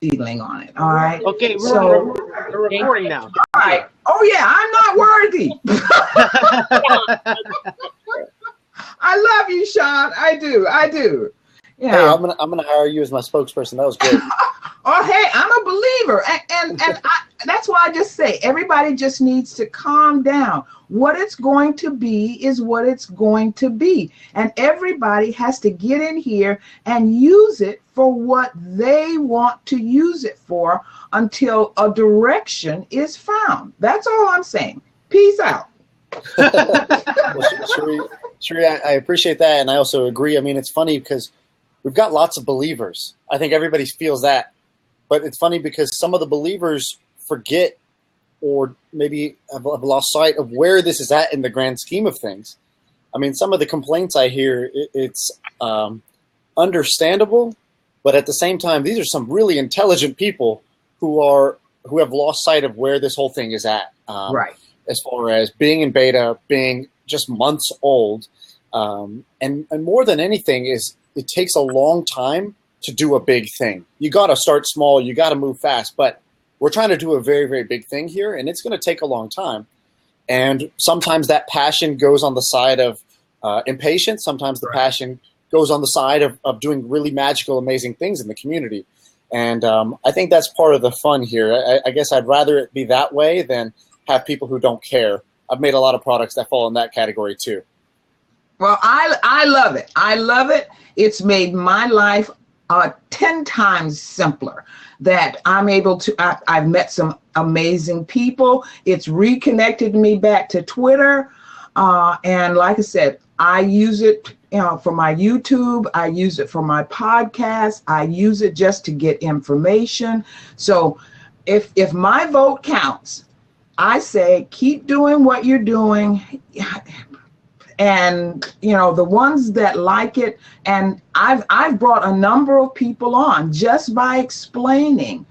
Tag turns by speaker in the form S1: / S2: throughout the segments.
S1: seedling on it. All right.
S2: Okay,
S1: So
S2: we're recording now.
S1: all right. Oh yeah, I'm not worthy. I love you, Sean. I do. You
S3: Hey,
S1: know.
S3: I'm gonna hire you as my spokesperson. That was great.
S1: Oh, hey, I'm a believer. And that's why I just say everybody just needs to calm down. What it's going to be is what it's going to be. And everybody has to get in here and use it for what they want to use it for until a direction is found. That's all I'm saying. Peace out.
S3: Well, Sheree, I appreciate that, and I also agree. I mean, it's funny because we've got lots of believers. I think everybody feels that. But it's funny because some of the believers forget or maybe have lost sight of where this is at in the grand scheme of things. I mean, some of the complaints I hear, it's understandable, but at the same time, these are some really intelligent people who have lost sight of where this whole thing is at.
S1: Right.
S3: As far as being in beta, being just months old, and more than anything is it takes a long time to do a big thing. You got to start small. You got to move fast. But we're trying to do a very, very big thing here, and it's going to take a long time. And sometimes that passion goes on the side of impatience. Sometimes the passion goes on the side of doing really magical, amazing things in the community. And I think that's part of the fun here. I guess I'd rather it be that way than have people who don't care. I've made a lot of products that fall in that category too.
S1: Well, I love it. I love it. It's made my life 10 times simpler that I'm able to, I've met some amazing people. It's reconnected me back to Twitter. And like I said, I use it for my YouTube. I use it for my podcast. I use it just to get information. So if my vote counts, I say, keep doing what you're doing. And, the ones that like it, and I've brought a number of people on just by explaining,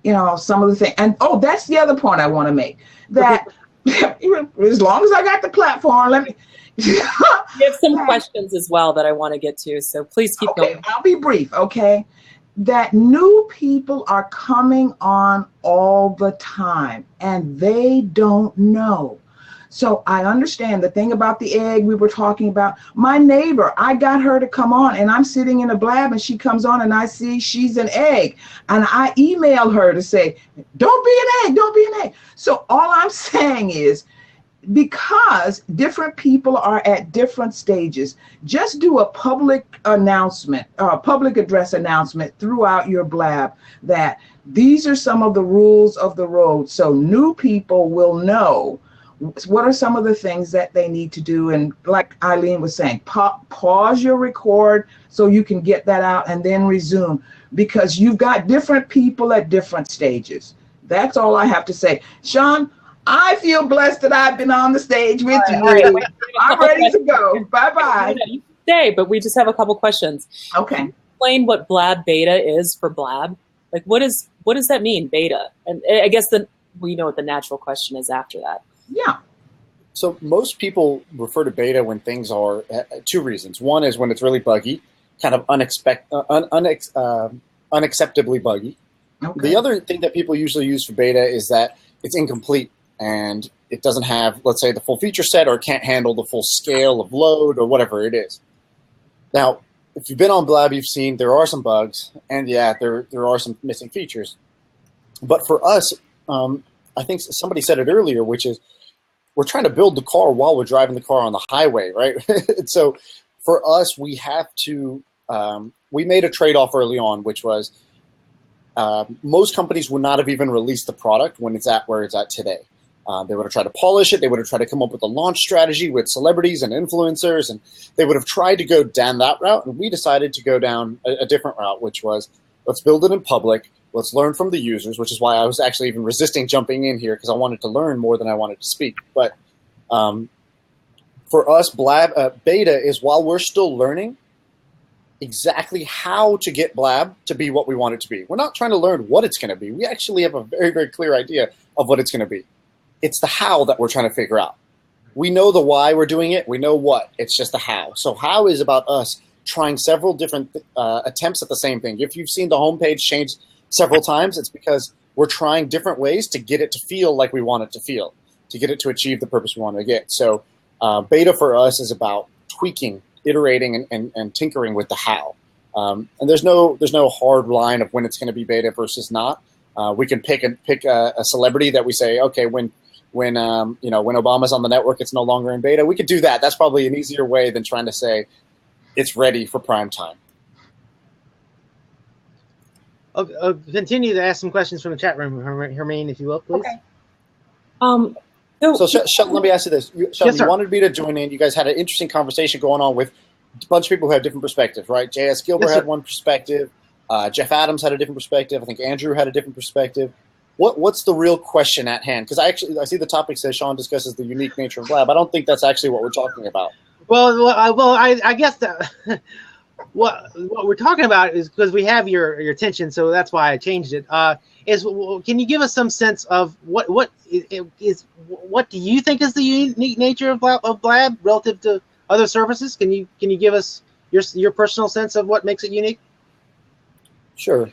S1: some of the things. And, that's the other point I want to make, that as long as I got the platform, let me.
S4: We have some questions as well that I want to get to, so please keep going.
S1: I'll be brief, okay? That new people are coming on all the time, and they don't know. So I understand the thing about the egg we were talking about. My neighbor, I got her to come on, and I'm sitting in a Blab, and she comes on, and I see she's an egg. And I email her to say, don't be an egg, don't be an egg. So all I'm saying is, because different people are at different stages, just do a public announcement, public address announcement throughout your Blab that these are some of the rules of the road. So new people will know what are some of the things that they need to do. And like Eileen was saying, pause your record so you can get that out and then resume, because you've got different people at different stages. That's all I have to say. Sean, I feel blessed that I've been on the stage with you. Right. I'm ready to go. Bye-bye.
S4: You stay, but we just have a couple questions.
S1: Okay.
S4: Can you explain what Blab beta is for Blab? Like, what does that mean, beta? And I guess we know what the natural question is after that.
S1: Yeah.
S3: So most people refer to beta when things are two reasons. One is when it's really buggy, kind of unacceptably buggy. Okay. The other thing that people usually use for beta is that it's incomplete and it doesn't have, let's say, the full feature set, or it can't handle the full scale of load or whatever it is. Now, if you've been on Blab, you've seen there are some bugs, and yeah, there are some missing features. But for us, I think somebody said it earlier, which is we're trying to build the car while we're driving the car on the highway, right? So for us, we have to, we made a trade-off early on, which was most companies would not have even released the product when it's at where it's at today. They would have tried to polish it. They would have tried to come up with a launch strategy with celebrities and influencers, and they would have tried to go down that route. And we decided to go down a different route, which was let's build it in public. Let's learn from the users, which is why I was actually even resisting jumping in here, because I wanted to learn more than I wanted to speak. But for us, Blab beta is while we're still learning exactly how to get Blab to be what we want it to be. We're not trying to learn what it's going to be. We actually have a very, very clear idea of what it's going to be. It's the how that we're trying to figure out. We know the why we're doing it. We know what. It's just the how. So how is about us trying several different attempts at the same thing. If you've seen the homepage change several times, it's because we're trying different ways to get it to feel like we want it to feel, to get it to achieve the purpose we want to get. So beta for us is about tweaking, iterating, and tinkering with the how. And there's no hard line of when it's going to be beta versus not. We can pick a celebrity that we say, okay, when Obama's on the network, it's no longer in beta. We could do that. That's probably an easier way than trying to say it's ready for prime time.
S2: I'll continue to ask some questions from the chat room, Hermine, if you will, please.
S4: Okay.
S3: So Shelton, let me ask you this. Shelton,
S2: Yes,
S3: you wanted me to join in. You guys had an interesting conversation going on with a bunch of people who have different perspectives, right? J.S. Gilbert had one perspective. Jeff Adams had a different perspective. I think Andrew had a different perspective. What's the real question at hand? Because I see the topic says Sean discusses the unique nature of Blab. I don't think that's actually what we're talking about.
S2: I guess that what we're talking about is because we have your attention, so that's why I changed it. Can you give us some sense of what do you think is the unique nature of Blab relative to other services? Can you give us your personal sense of what makes it unique?
S3: Sure.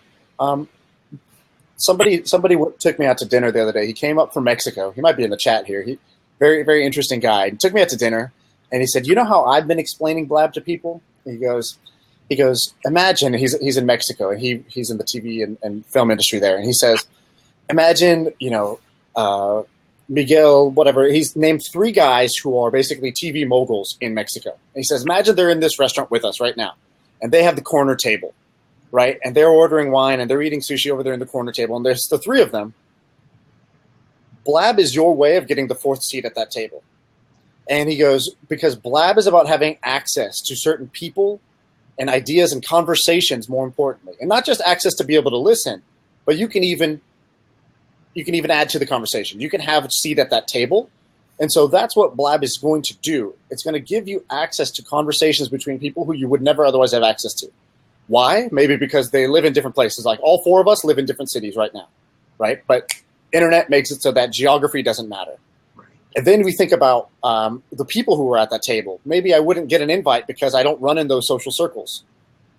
S3: Somebody took me out to dinner the other day. He came up from Mexico. He might be in the chat here. He very, very interesting guy. He took me out to dinner, and he said, "You know how I've been explaining Blab to people?" He goes, imagine, he's in Mexico, and he's in the TV and film industry there, and he says, imagine, Miguel, whatever, he's named 3 guys who are basically TV moguls in Mexico. And he says, imagine they're in this restaurant with us right now, and they have the corner table, right? And they're ordering wine, and they're eating sushi over there in the corner table, and there's the 3 of them. Blab is your way of getting the 4th seat at that table. And he goes, because Blab is about having access to certain people and ideas and conversations, more importantly, and not just access to be able to listen, but you can even add to the conversation. You can have a seat at that table. And so that's what Blab is going to do. It's going to give you access to conversations between people who you would never otherwise have access to. Why? Maybe because they live in different places. Like all 4 of us live in different cities right now, right? But internet makes it so that geography doesn't matter. And then we think about the people who are at that table. Maybe I wouldn't get an invite because I don't run in those social circles.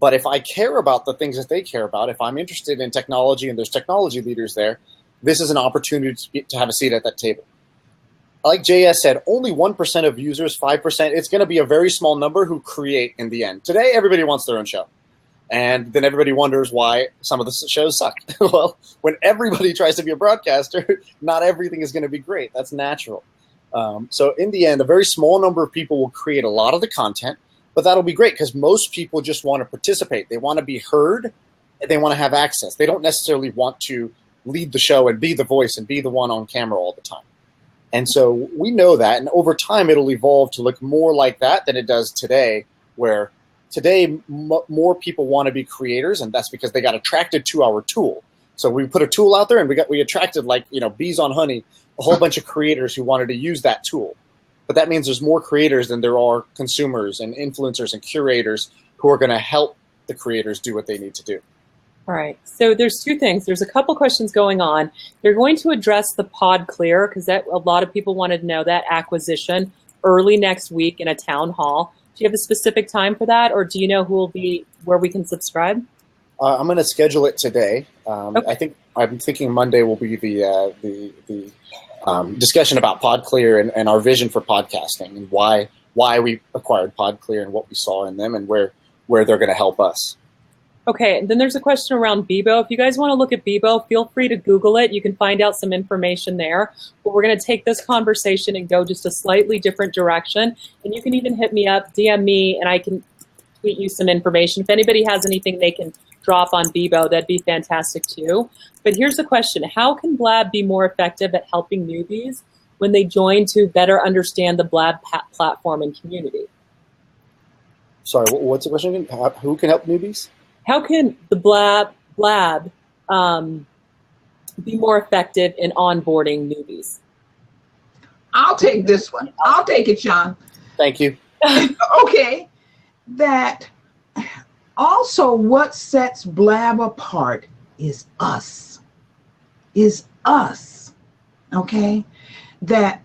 S3: But if I care about the things that they care about, if I'm interested in technology and there's technology leaders there, this is an opportunity to have a seat at that table. Like JS said, only 1% of users, 5%, it's going to be a very small number who create in the end. Today, everybody wants their own show. And then everybody wonders why some of the shows suck. Well, when everybody tries to be a broadcaster, not everything is going to be great. That's natural. So in the end, a very small number of people will create a lot of the content, but that'll be great because most people just want to participate. They want to be heard, and they want to have access. They don't necessarily want to lead the show and be the voice and be the one on camera all the time. And so we know that, and over time it'll evolve to look more like that than it does today, where today more people want to be creators, and that's because they got attracted to our tool. So we put a tool out there, and we attracted, like, bees on honey, a whole bunch of creators who wanted to use that tool. But that means there's more creators than there are consumers and influencers and curators who are going to help the creators do what they need to do.
S4: All right. So there's 2 things. There's a couple questions going on. They're going to address the pod clear because that a lot of people wanted to know that acquisition early next week in a town hall. Do you have a specific time for that, or do you know who will be where we can subscribe?
S3: I'm going to schedule it today. Okay. I'm thinking Monday will be the discussion about PodClear and our vision for podcasting and why we acquired PodClear and what we saw in them and where they're going to help us.
S4: Okay, and then there's a question around Bebo. If you guys want to look at Bebo, feel free to Google it. You can find out some information there. But we're going to take this conversation and go just a slightly different direction. And you can even hit me up, DM me, and I can tweet you some information. If anybody has anything they can drop on Bebo, that'd be fantastic too. But here's the question. How can Blab be more effective at helping newbies when they join to better understand the Blab platform and community?
S3: Sorry, what's the question again? Who can help newbies?
S4: How can the Blab be more effective in onboarding newbies?
S1: I'll take this one. I'll take it, Sean.
S3: Thank you.
S1: Okay. That also what sets Blab apart is us. Okay? That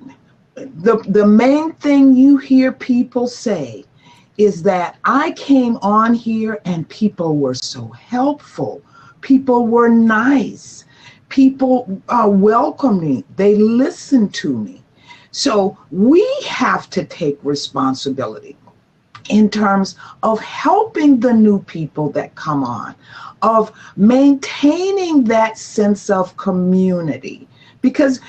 S1: the main thing you hear people say is that I came on here and people were so helpful. People were nice. People welcomed me. They listened to me. So we have to take responsibility in terms of helping the new people that come on, of maintaining that sense of community, because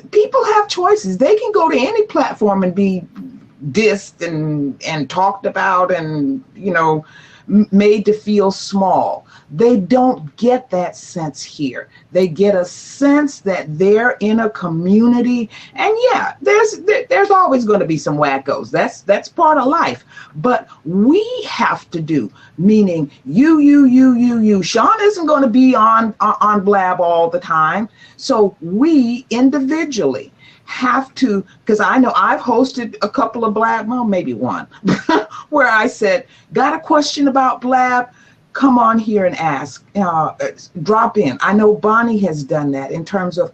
S1: people have choices. They can go to any platform and be dissed and talked about and, made to feel small. They don't get that sense here. They get a sense that they're in a community, and yeah, there's always going to be some wackos. That's part of life. But we have to do, meaning you. Sean isn't going to be on Blab all the time. So we individually have to, because I know I've hosted a couple of Blab, well, maybe one, where I said, got a question about Blab? Come on here and ask, drop in. I know Bonnie has done that in terms of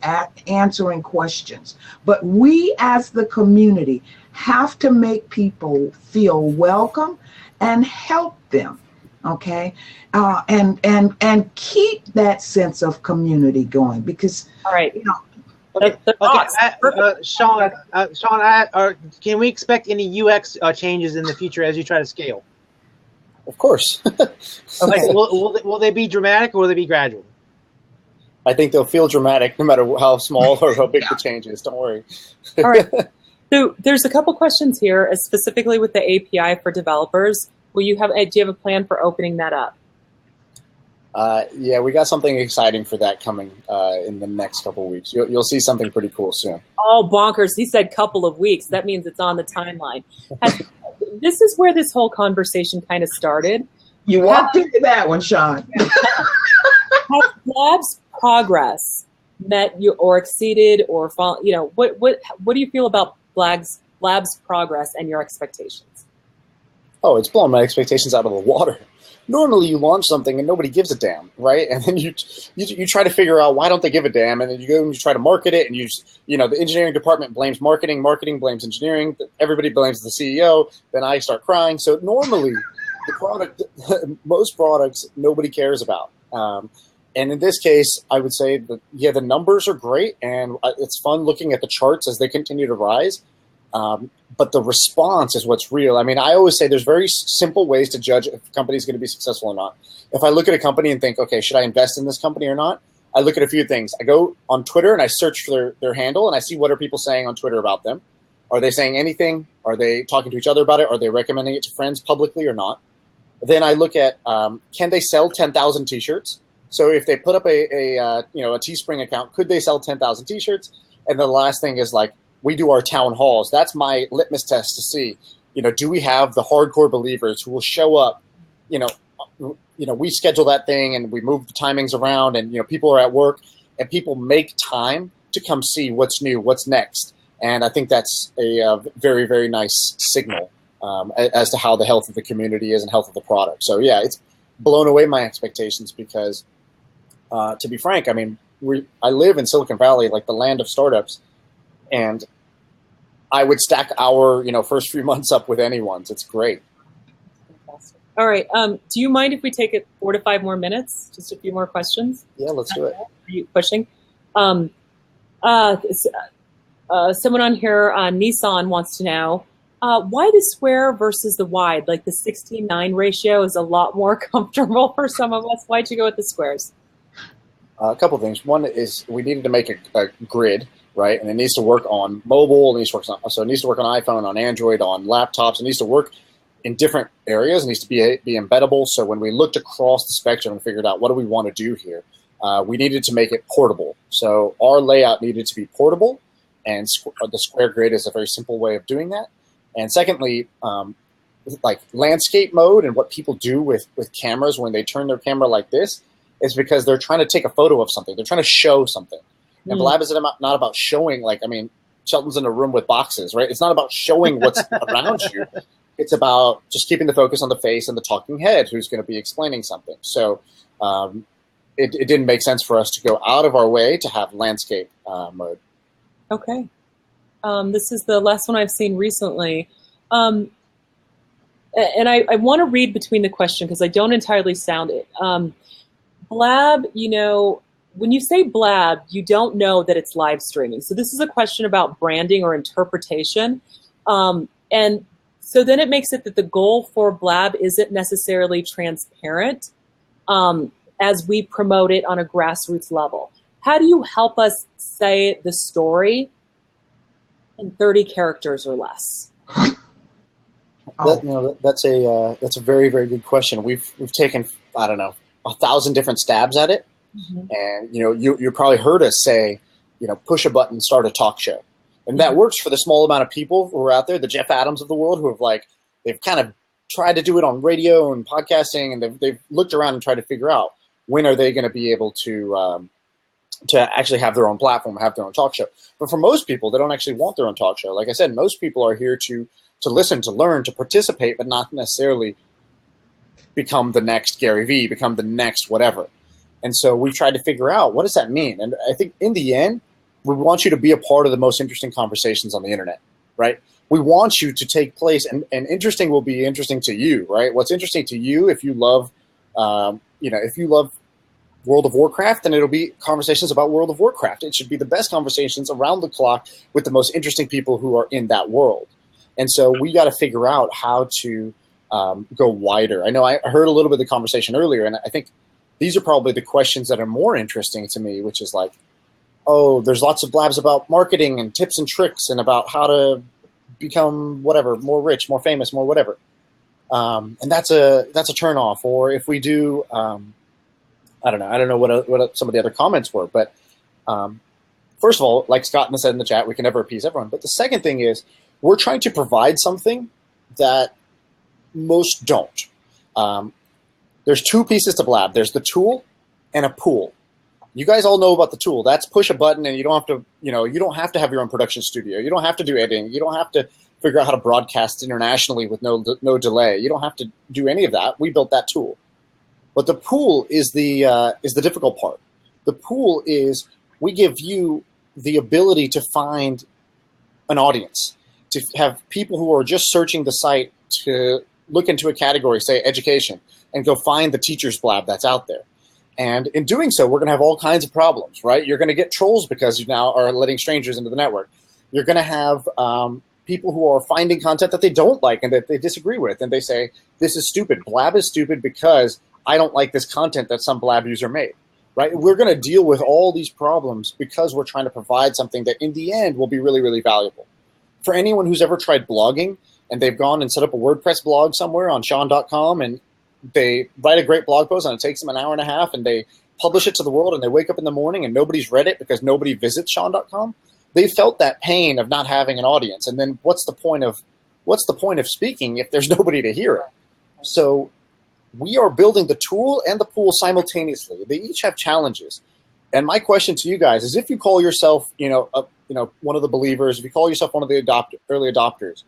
S1: answering questions, but we as the community have to make people feel welcome and help them, okay? And keep that sense of community going, because,
S4: all right.
S2: Okay, Sean, can we expect any UX changes in the future as you try to scale?
S3: Of course.
S2: Okay, will they be dramatic or will they be gradual?
S3: I think they'll feel dramatic no matter how small or how big the change is. Don't worry.
S4: All right. So there's a couple questions here, specifically with the API for developers. Do you have a plan for opening that up?
S3: Yeah, we got something exciting for that coming in the next couple of weeks. You'll see something pretty cool soon.
S4: Oh, bonkers. He said couple of weeks. That means it's on the timeline. This is where this whole conversation kind of started.
S1: You walked into that one, Sean.
S4: Has Blab's progress met you or exceeded or, what do you feel about Blab's progress and your expectations?
S3: Oh, it's blown my expectations out of the water. Normally you launch something and nobody gives a damn, right? And then you try to figure out why don't they give a damn, and then you go and you try to market it, and the engineering department blames marketing blames engineering, everybody blames the CEO, then I start crying. So normally the product, most products nobody cares about. And in this case, I would say that, yeah, the numbers are great, and it's fun looking at the charts as they continue to rise. But the response is what's real. I mean, I always say there's very simple ways to judge if a company is going to be successful or not. If I look at a company and think, okay, should I invest in this company or not? I look at a few things. I go on Twitter and I search for their handle, and I see what are people saying on Twitter about them. Are they saying anything? Are they talking to each other about it? Are they recommending it to friends publicly or not? Then I look at, can they sell 10,000 T-shirts? So if they put up a Teespring account, could they sell 10,000 T-shirts? And the last thing is like, we do our town halls. That's my litmus test to see, do we have the hardcore believers who will show up? We schedule that thing and we move the timings around, and people are at work and people make time to come see what's new, what's next. And I think that's a very, very nice signal as to how the health of the community is and health of the product. So yeah, it's blown away my expectations because, to be frank, I mean, I live in Silicon Valley, like the land of startups. And I would stack our, first few months up with anyone's. It's great.
S4: Fantastic. All right. Do you mind if we take it 4 to 5 more minutes? Just a few more questions.
S3: Yeah, let's do it.
S4: Are you pushing? Someone on here, Nissan, wants to know why the square versus the wide? Like the 16:9 ratio is a lot more comfortable for some of us. Why'd you go with the squares?
S3: A couple of things. One is we needed to make a grid. Right, and it needs to work on mobile. It needs to work on iPhone, on Android, on laptops. It needs to work in different areas. It needs to be embeddable. So when we looked across the spectrum and figured out what do we want to do here, we needed to make it portable. So our layout needed to be portable, and the square grid is a very simple way of doing that. And secondly, like landscape mode and what people do with cameras when they turn their camera like this is because they're trying to take a photo of something. They're trying to show something. And Blab is not about showing, Shelton's in a room with boxes, right? It's not about showing what's around you. It's about just keeping the focus on the face and the talking head who's going to be explaining something. So it didn't make sense for us to go out of our way to have landscape mode.
S4: Okay. This is the last one I've seen recently. And I want to read between the question because I don't entirely sound it. Blab, when you say Blab, you don't know that it's live streaming. So this is a question about branding or interpretation. And so then it makes it that the goal for Blab isn't necessarily transparent as we promote it on a grassroots level. How do you help us say the story in 30 characters or less?
S3: That's a very, very good question. We've taken, I don't know, 1,000 different stabs at it. Mm-hmm. And you probably heard us say, push a button, start a talk show. And that works for the small amount of people who are out there, the Jeff Adams of the world, who have they've kind of tried to do it on radio and podcasting, and they've looked around and tried to figure out when are they going to be able to actually have their own platform, have their own talk show. But for most people, they don't actually want their own talk show. Like I said, most people are here to listen, to learn, to participate, but not necessarily become the next Gary Vee, become the next whatever. And so we've tried to figure out, what does that mean? And I think in the end, we want you to be a part of the most interesting conversations on the internet, right? We want you to take place, and interesting will be interesting to you, right? What's interesting to you, if you love, if you love World of Warcraft, then it'll be conversations about World of Warcraft. It should be the best conversations around the clock with the most interesting people who are in that world. And so we got to figure out how to go wider. I know I heard a little bit of the conversation earlier, and I think these are probably the questions that are more interesting to me, which is there's lots of blabs about marketing and tips and tricks and about how to become whatever, more rich, more famous, more whatever. And that's a turnoff. Or if we do, I don't know what some of the other comments were, but first of all, like Scott said in the chat, we can never appease everyone. But the second thing is, we're trying to provide something that most don't. There's two pieces to Blab. There's the tool and a pool. You guys all know about the tool. That's push a button, and you don't have to have your own production studio. You don't have to do editing. You don't have to figure out how to broadcast internationally with no delay. You don't have to do any of that. We built that tool. But the pool is the difficult part. The pool is, we give you the ability to find an audience, to have people who are just searching the site to look into a category, say education, and go find the teacher's blab that's out there. And in doing so, we're going to have all kinds of problems, right? You're going to get trolls because you now are letting strangers into the network. You're going to have people who are finding content that they don't like and that they disagree with. And they say, this is stupid. Blab is stupid because I don't like this content that some Blab user made, right? We're going to deal with all these problems because we're trying to provide something that in the end will be really, really valuable. For anyone who's ever tried blogging and they've gone and set up a WordPress blog somewhere on Sean.com, and they write a great blog post and it takes them an hour and a half, and they publish it to the world, and they wake up in the morning and nobody's read it because nobody visits Sean.com. They felt that pain of not having an audience. And then what's the point of speaking if there's nobody to hear it? So we are building the tool and the pool simultaneously. They each have challenges. And my question to you guys is, if you call yourself, one of the believers, if you call yourself one of the early adopters,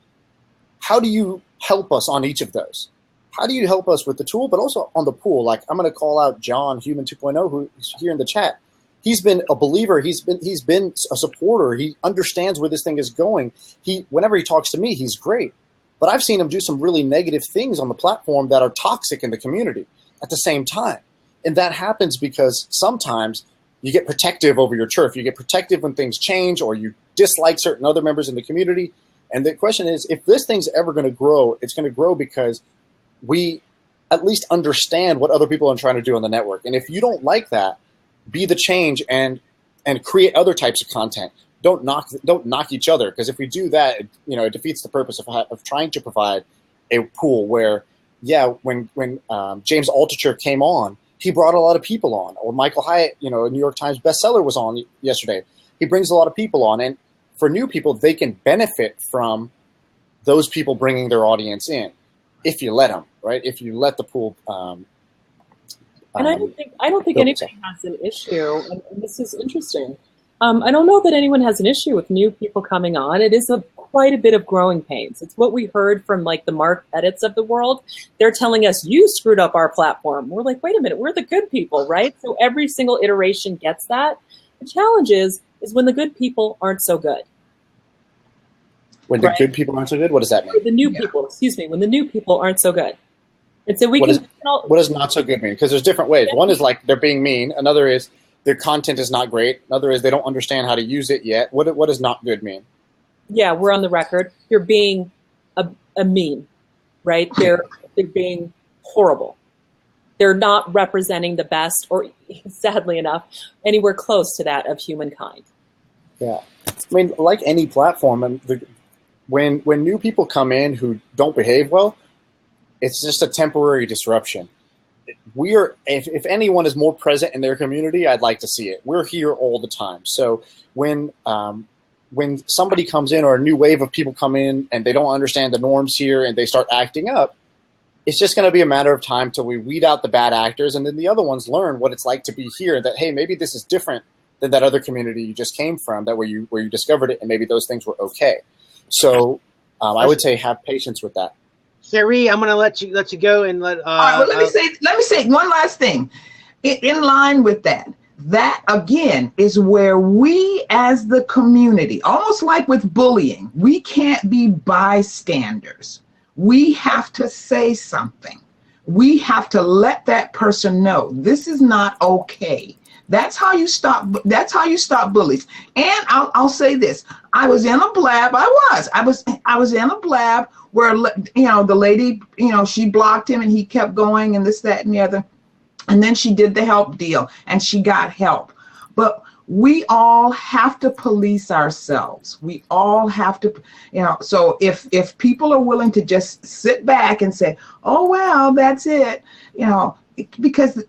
S3: how do you help us on each of those? How do you help us with the tool, but also on the pool? Like, I'm going to call out John, Human 2.0, who's here in the chat. He's been a believer. He's been a supporter. He understands where this thing is going. Whenever he talks to me, he's great. But I've seen him do some really negative things on the platform that are toxic in the community at the same time. And that happens because sometimes you get protective over your turf. You get protective when things change, or you dislike certain other members in the community. And the question is, if this thing's ever going to grow, it's going to grow because we at least understand what other people are trying to do on the network. And if you don't like that, be the change and create other types of content. Don't knock each other, because if we do that, it defeats the purpose of trying to provide a pool where, when James Altucher came on, he brought a lot of people on. Or Michael Hyatt, a New York Times bestseller, was on yesterday. He brings a lot of people on, and for new people, they can benefit from those people bringing their audience in, if you let them, right? If you let the pool.
S4: And I don't think anybody has an issue, and this is interesting. I don't know that anyone has an issue with new people coming on. It is quite a bit of growing pains. It's what we heard from the Mark Pettits of the world. They're telling us, you screwed up our platform. We're like, wait a minute, we're the good people, right? So every single iteration gets that. The challenge is when the good people aren't so good.
S3: When the good people aren't so good? What does that mean?
S4: The new people, when the new people aren't so good. And so
S3: what does not so good mean? Because there's different ways. One is like they're being mean. Another is their content is not great. Another is they don't understand how to use it yet. What does not good mean?
S4: Yeah, we're on the record. You're being a mean, right? They're being horrible. They're not representing the best, or sadly enough, anywhere close to that of humankind.
S3: Yeah, I mean, like any platform, and when new people come in who don't behave well, it's just a temporary disruption. If anyone is more present in their community, I'd like to see it. We're here all the time. So when somebody comes in or a new wave of people come in and they don't understand the norms here and they start acting up, it's just going to be a matter of time till we weed out the bad actors, and then the other ones learn what it's like to be here, that, hey, maybe this is different than that other community you just came from, that where you discovered it, and maybe those things were okay. So I would say have patience with that.
S2: Sherry, I'm going to let you go and let.
S1: All right, well, let me say one last thing. In line with that again is where we as the community, almost like with bullying, we can't be bystanders. We have to say something. We have to let that person know this is not okay. That's how you stop bullies. And I'll say this. I was in a blab. I was in a blab where, the lady, she blocked him and he kept going and this, that, and the other. And then she did the help deal and she got help. But we all have to police ourselves. We all have to, so if people are willing to just sit back and say, oh, well, that's it, because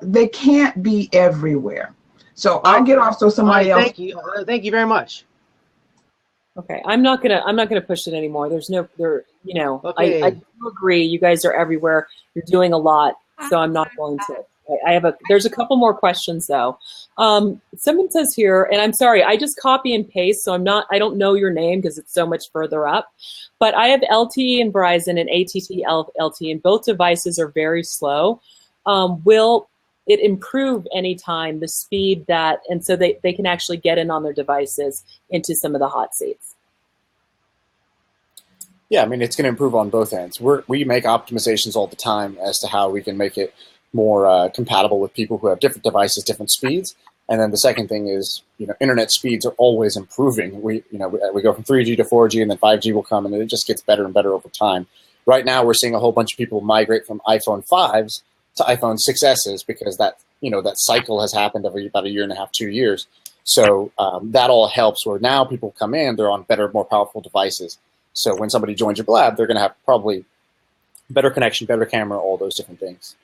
S1: they can't be everywhere. So I'll get off so somebody else.
S2: Thank you. Thank you very much.
S4: Okay, I'm not gonna push it anymore.
S2: Okay.
S4: I do agree. You guys are everywhere. You're doing a lot, so I'm not going to. There's a couple more questions though. Someone says here, and I'm sorry, I just copy and paste, so I don't know your name because it's so much further up. But I have LTE and Verizon and ATT LTE, and both devices are very slow. Will it improve anytime the speed and so they can actually get in on their devices into some of the hot seats?
S3: Yeah, I mean, it's going to improve on both ends. We make optimizations all the time as to how we can make it more compatible with people who have different devices, different speeds. And then the second thing is, internet speeds are always improving. We go from 3G to 4G, and then 5G will come, and it just gets better and better over time. Right now, we're seeing a whole bunch of people migrate from iPhone 5s to iPhone 6Ss because that cycle has happened every about a year and a half, 2 years. So that all helps. Where now people come in, they're on better, more powerful devices. So when somebody joins your Blab, they're going to have probably better connection, better camera, all those different things.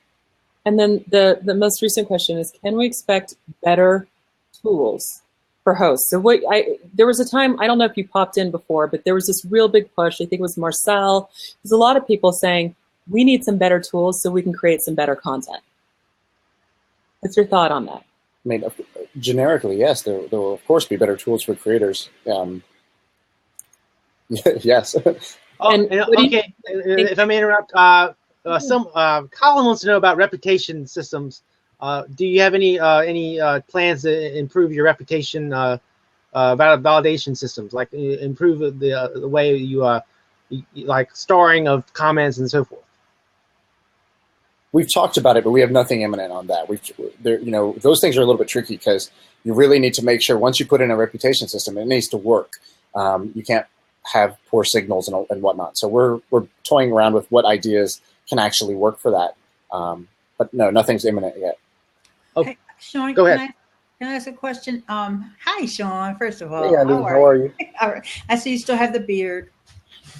S4: And then the most recent question is, can we expect better tools for hosts? So there was a time, I don't know if you popped in before, but there was this real big push. I think it was Marcel. There's a lot of people saying, we need some better tools so we can create some better content. What's your thought on that?
S3: I mean, generically, yes, there will, of course, be better tools for creators. Yes.
S2: Okay, if I may interrupt, Colin wants to know about reputation systems. Do you have any plans to improve your reputation validation systems, like improve the way you like starring of comments and so forth?
S3: We've talked about it, but we have nothing imminent on that. Those things are a little bit tricky because you really need to make sure once you put in a reputation system, it needs to work. You can't have poor signals and whatnot. So we're toying around with what ideas can actually work for that. But no, nothing's imminent yet.
S2: Oh,
S5: hey, Sean,
S2: go ahead.
S5: Can I ask a question? Hi, Sean. First of all,
S3: hey, Andy, how are you?
S5: All right. I see you still have the beard.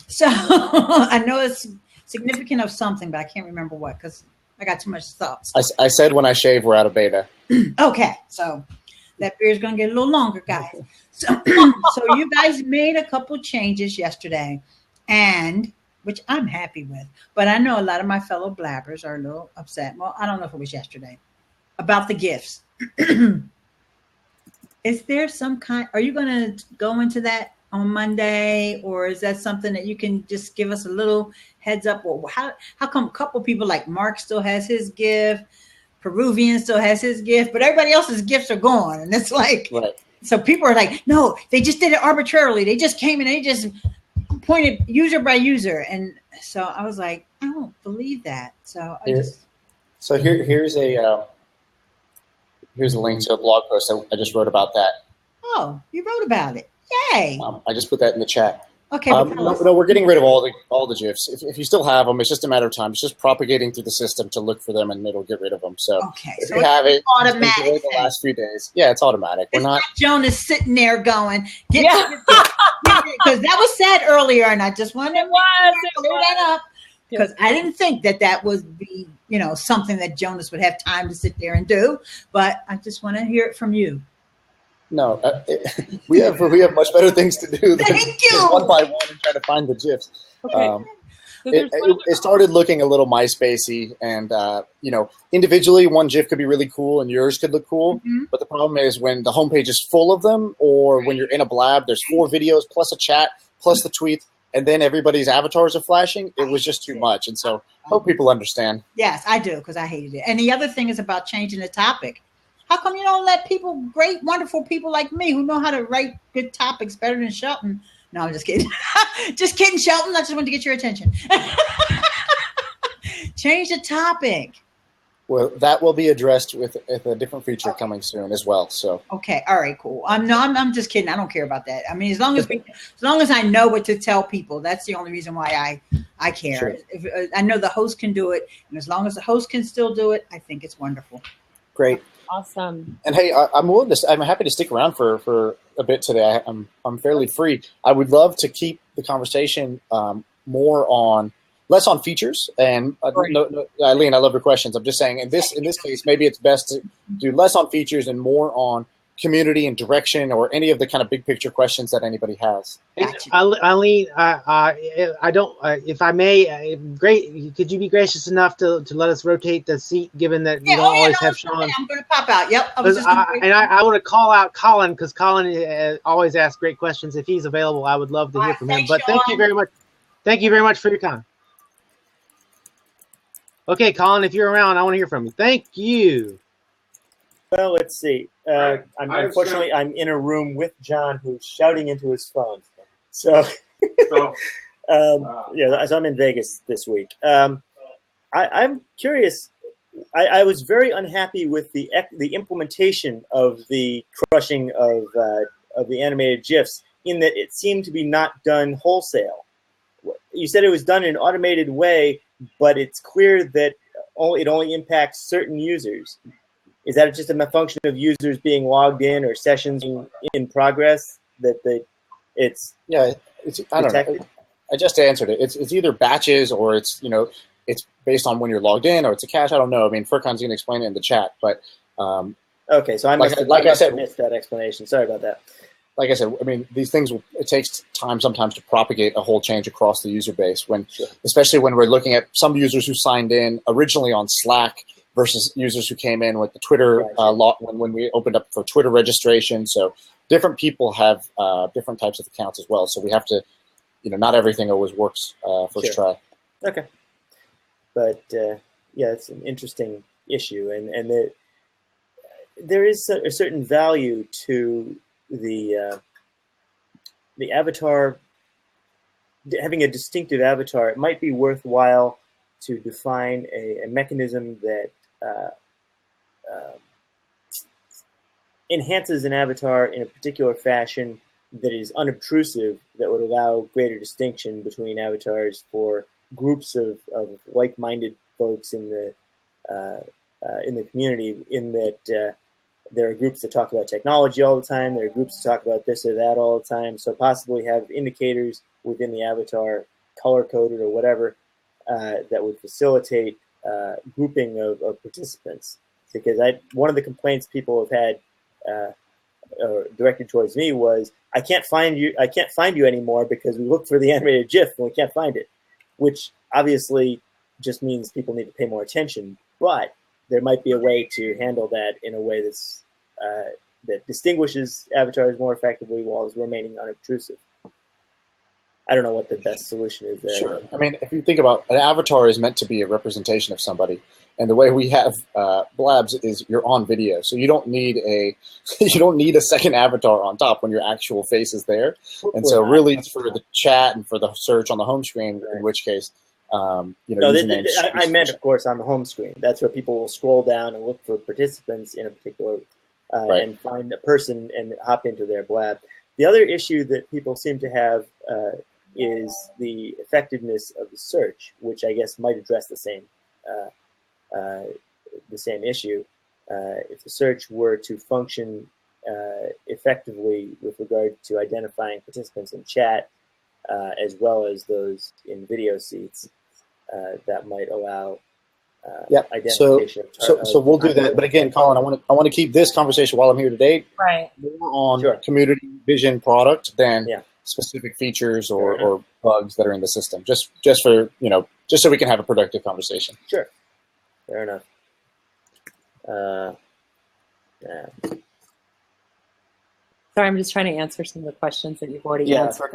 S5: So I know it's significant of something, but I can't remember what because I got too much thoughts.
S3: I said when I shave, we're out of beta.
S5: Okay, so that beard's gonna get a little longer, guys. So you guys made a couple changes yesterday, and which I'm happy with. But I know a lot of my fellow blabbers are a little upset. Well, I don't know if it was yesterday about the gifts. Is there some kind? Are you going to go into that on Monday, or is that something that you can just give us a little heads up? Or how come a couple people like Mark still has his gift, Peruvian still has his gift, but everybody else's gifts are gone, and it's like, right. So people are like, no, they just did it arbitrarily. They just came and they just pointed user by user, and so I was like, I don't believe that. So
S3: here's a link to a blog post I just wrote about that.
S5: Oh, you wrote about it. Yay.
S3: I just put that in the chat.
S5: Okay.
S3: No, we're getting rid of all the GIFs. If you still have them, it's just a matter of time. It's just propagating through the system to look for them, and it'll get rid of them. So if you have it,
S5: automatic.
S3: Enjoy the last few days. Yeah, it's automatic.
S5: We're not Jonas sitting there going, because that was said earlier, and I just wanted to clear that up because I didn't think that would be, something that Jonas would have time to sit there and do. But I just want to hear it from you.
S3: No, we have much better things to do than one by one and try to find the GIFs. Okay. It started looking a little MySpacey, and individually one GIF could be really cool and yours could look cool. Mm-hmm. But the problem is when the homepage is full of them, or when you're in a Blab, there's 4 videos plus a chat plus the tweet, and then everybody's avatars are flashing. It was just too much, and so I hope people understand.
S5: Yes, I do, because I hated it. And the other thing is about changing the topic. How come you don't let great, wonderful people like me who know how to write good topics better than Shelton? No, I'm just kidding. Just kidding, Shelton. I just wanted to get your attention. Change the topic.
S3: Well, that will be addressed with a different feature coming soon as well. So
S5: okay, all right, cool. I'm just kidding. I don't care about that. I mean, as long as I know what to tell people, that's the only reason why I care. Sure. If I know the host can do it, and as long as the host can still do it, I think it's wonderful.
S3: Great.
S4: Awesome.
S3: And hey, I'm happy to stick around for a bit today. I'm fairly free. I would love to keep the conversation less on features. And Eileen, I love your questions. I'm just saying in this case, maybe it's best to do less on features and more on community and direction, or any of the kind of big picture questions that anybody has.
S2: Eileen, I don't. If I may, great. Could you be gracious enough to let us rotate the seat, given that you don't always have Sean?
S5: I'm going to pop out. Yep.
S2: I want to call out Colin, because Colin always asks great questions. If he's available, I would love to hear from him. But thank you very much. Thank you very much for your time. Okay, Colin, if you're around, I want to hear from you. Thank you.
S6: Well, let's see. Unfortunately, I'm in a room with John, who's shouting into his phone. So, so I'm in Vegas this week. I'm curious. I was very unhappy with the implementation of the crushing of the animated GIFs, in that it seemed to be not done wholesale. You said it was done in an automated way, but it's clear that it only impacts certain users. Is that just a function of users being logged in or sessions in progress I don't know.
S3: I just answered it. It's either batches, or it's based on when you're logged in, or it's a cache. I don't know. I mean, Furkan's going to explain it in the chat, but
S6: okay. So I missed that explanation. Sorry about that.
S3: Like I said, I mean, these things, it takes time sometimes to propagate a whole change across the user base, especially when we're looking at some users who signed in originally on Slack versus users who came in with the Twitter when we opened up for Twitter registration. So different people have different types of accounts as well. So we have to, not everything always works first try.
S6: Okay. But it's an interesting issue, and there is a certain value to the avatar, having a distinctive avatar. It might be worthwhile to define a mechanism that enhances an avatar in a particular fashion that is unobtrusive, that would allow greater distinction between avatars for groups of like-minded folks in the community, in that there are groups that talk about technology all the time, there are groups that talk about this or that all the time, so possibly have indicators within the avatar, color-coded or whatever, that would facilitate grouping of participants. Because one of the complaints people have had directed towards me was, I can't find you anymore because we looked for the animated GIF and we can't find it, which obviously just means people need to pay more attention. But there might be a way to handle that in a way that's that distinguishes avatars more effectively while remaining unobtrusive. I don't know what the best solution is there.
S3: Sure. I mean, if you think about, an avatar is meant to be a representation of somebody, and the way we have Blabs is you're on video, so you don't need a second avatar on top when your actual face is there. And so really, it's for the chat and for the search on the home screen. In which case, usernames.
S6: I meant, of course, on the home screen. That's where people will scroll down and look for participants in a particular and find a person and hop into their Blab. The other issue that people seem to have is the effectiveness of the search, which I guess might address the same issue. If the search were to function effectively with regard to identifying participants in chat, as well as those in video seats, that might allow identification.
S3: So we'll do that. But again, Colin, I want to keep this conversation while I'm here today more on community vision product than specific features or bugs that are in the system. Just for just so we can have a productive conversation.
S6: Sure, fair enough.
S4: Sorry, I'm just trying to answer some of the questions that you've already answered.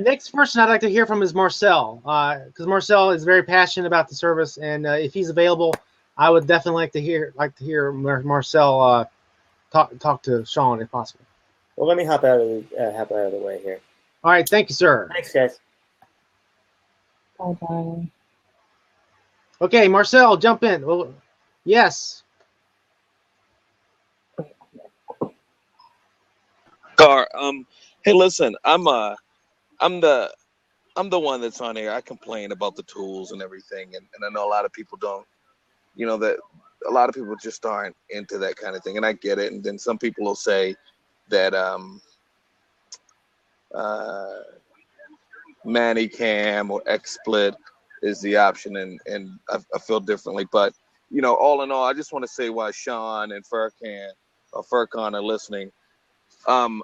S2: Next person I'd like to hear from is Marcel, because Marcel is very passionate about the service, and if he's available, I would definitely like to hear Marcel talk to Sean if possible.
S6: Well, let me hop out of the way here.
S2: All right, thank you, sir.
S6: Thanks, guys.
S4: Bye-bye.
S2: Okay, Marcel, jump in. Well, yes.
S7: Car. Hey, listen, I'm the one that's on here. I complain about the tools and everything, and I know a lot of people don't, that a lot of people just aren't into that kind of thing, and I get it. And then some people will say that ManyCam or XSplit is the option, and I feel differently. But all in all, I just want to say why Sean and Furkan are listening. I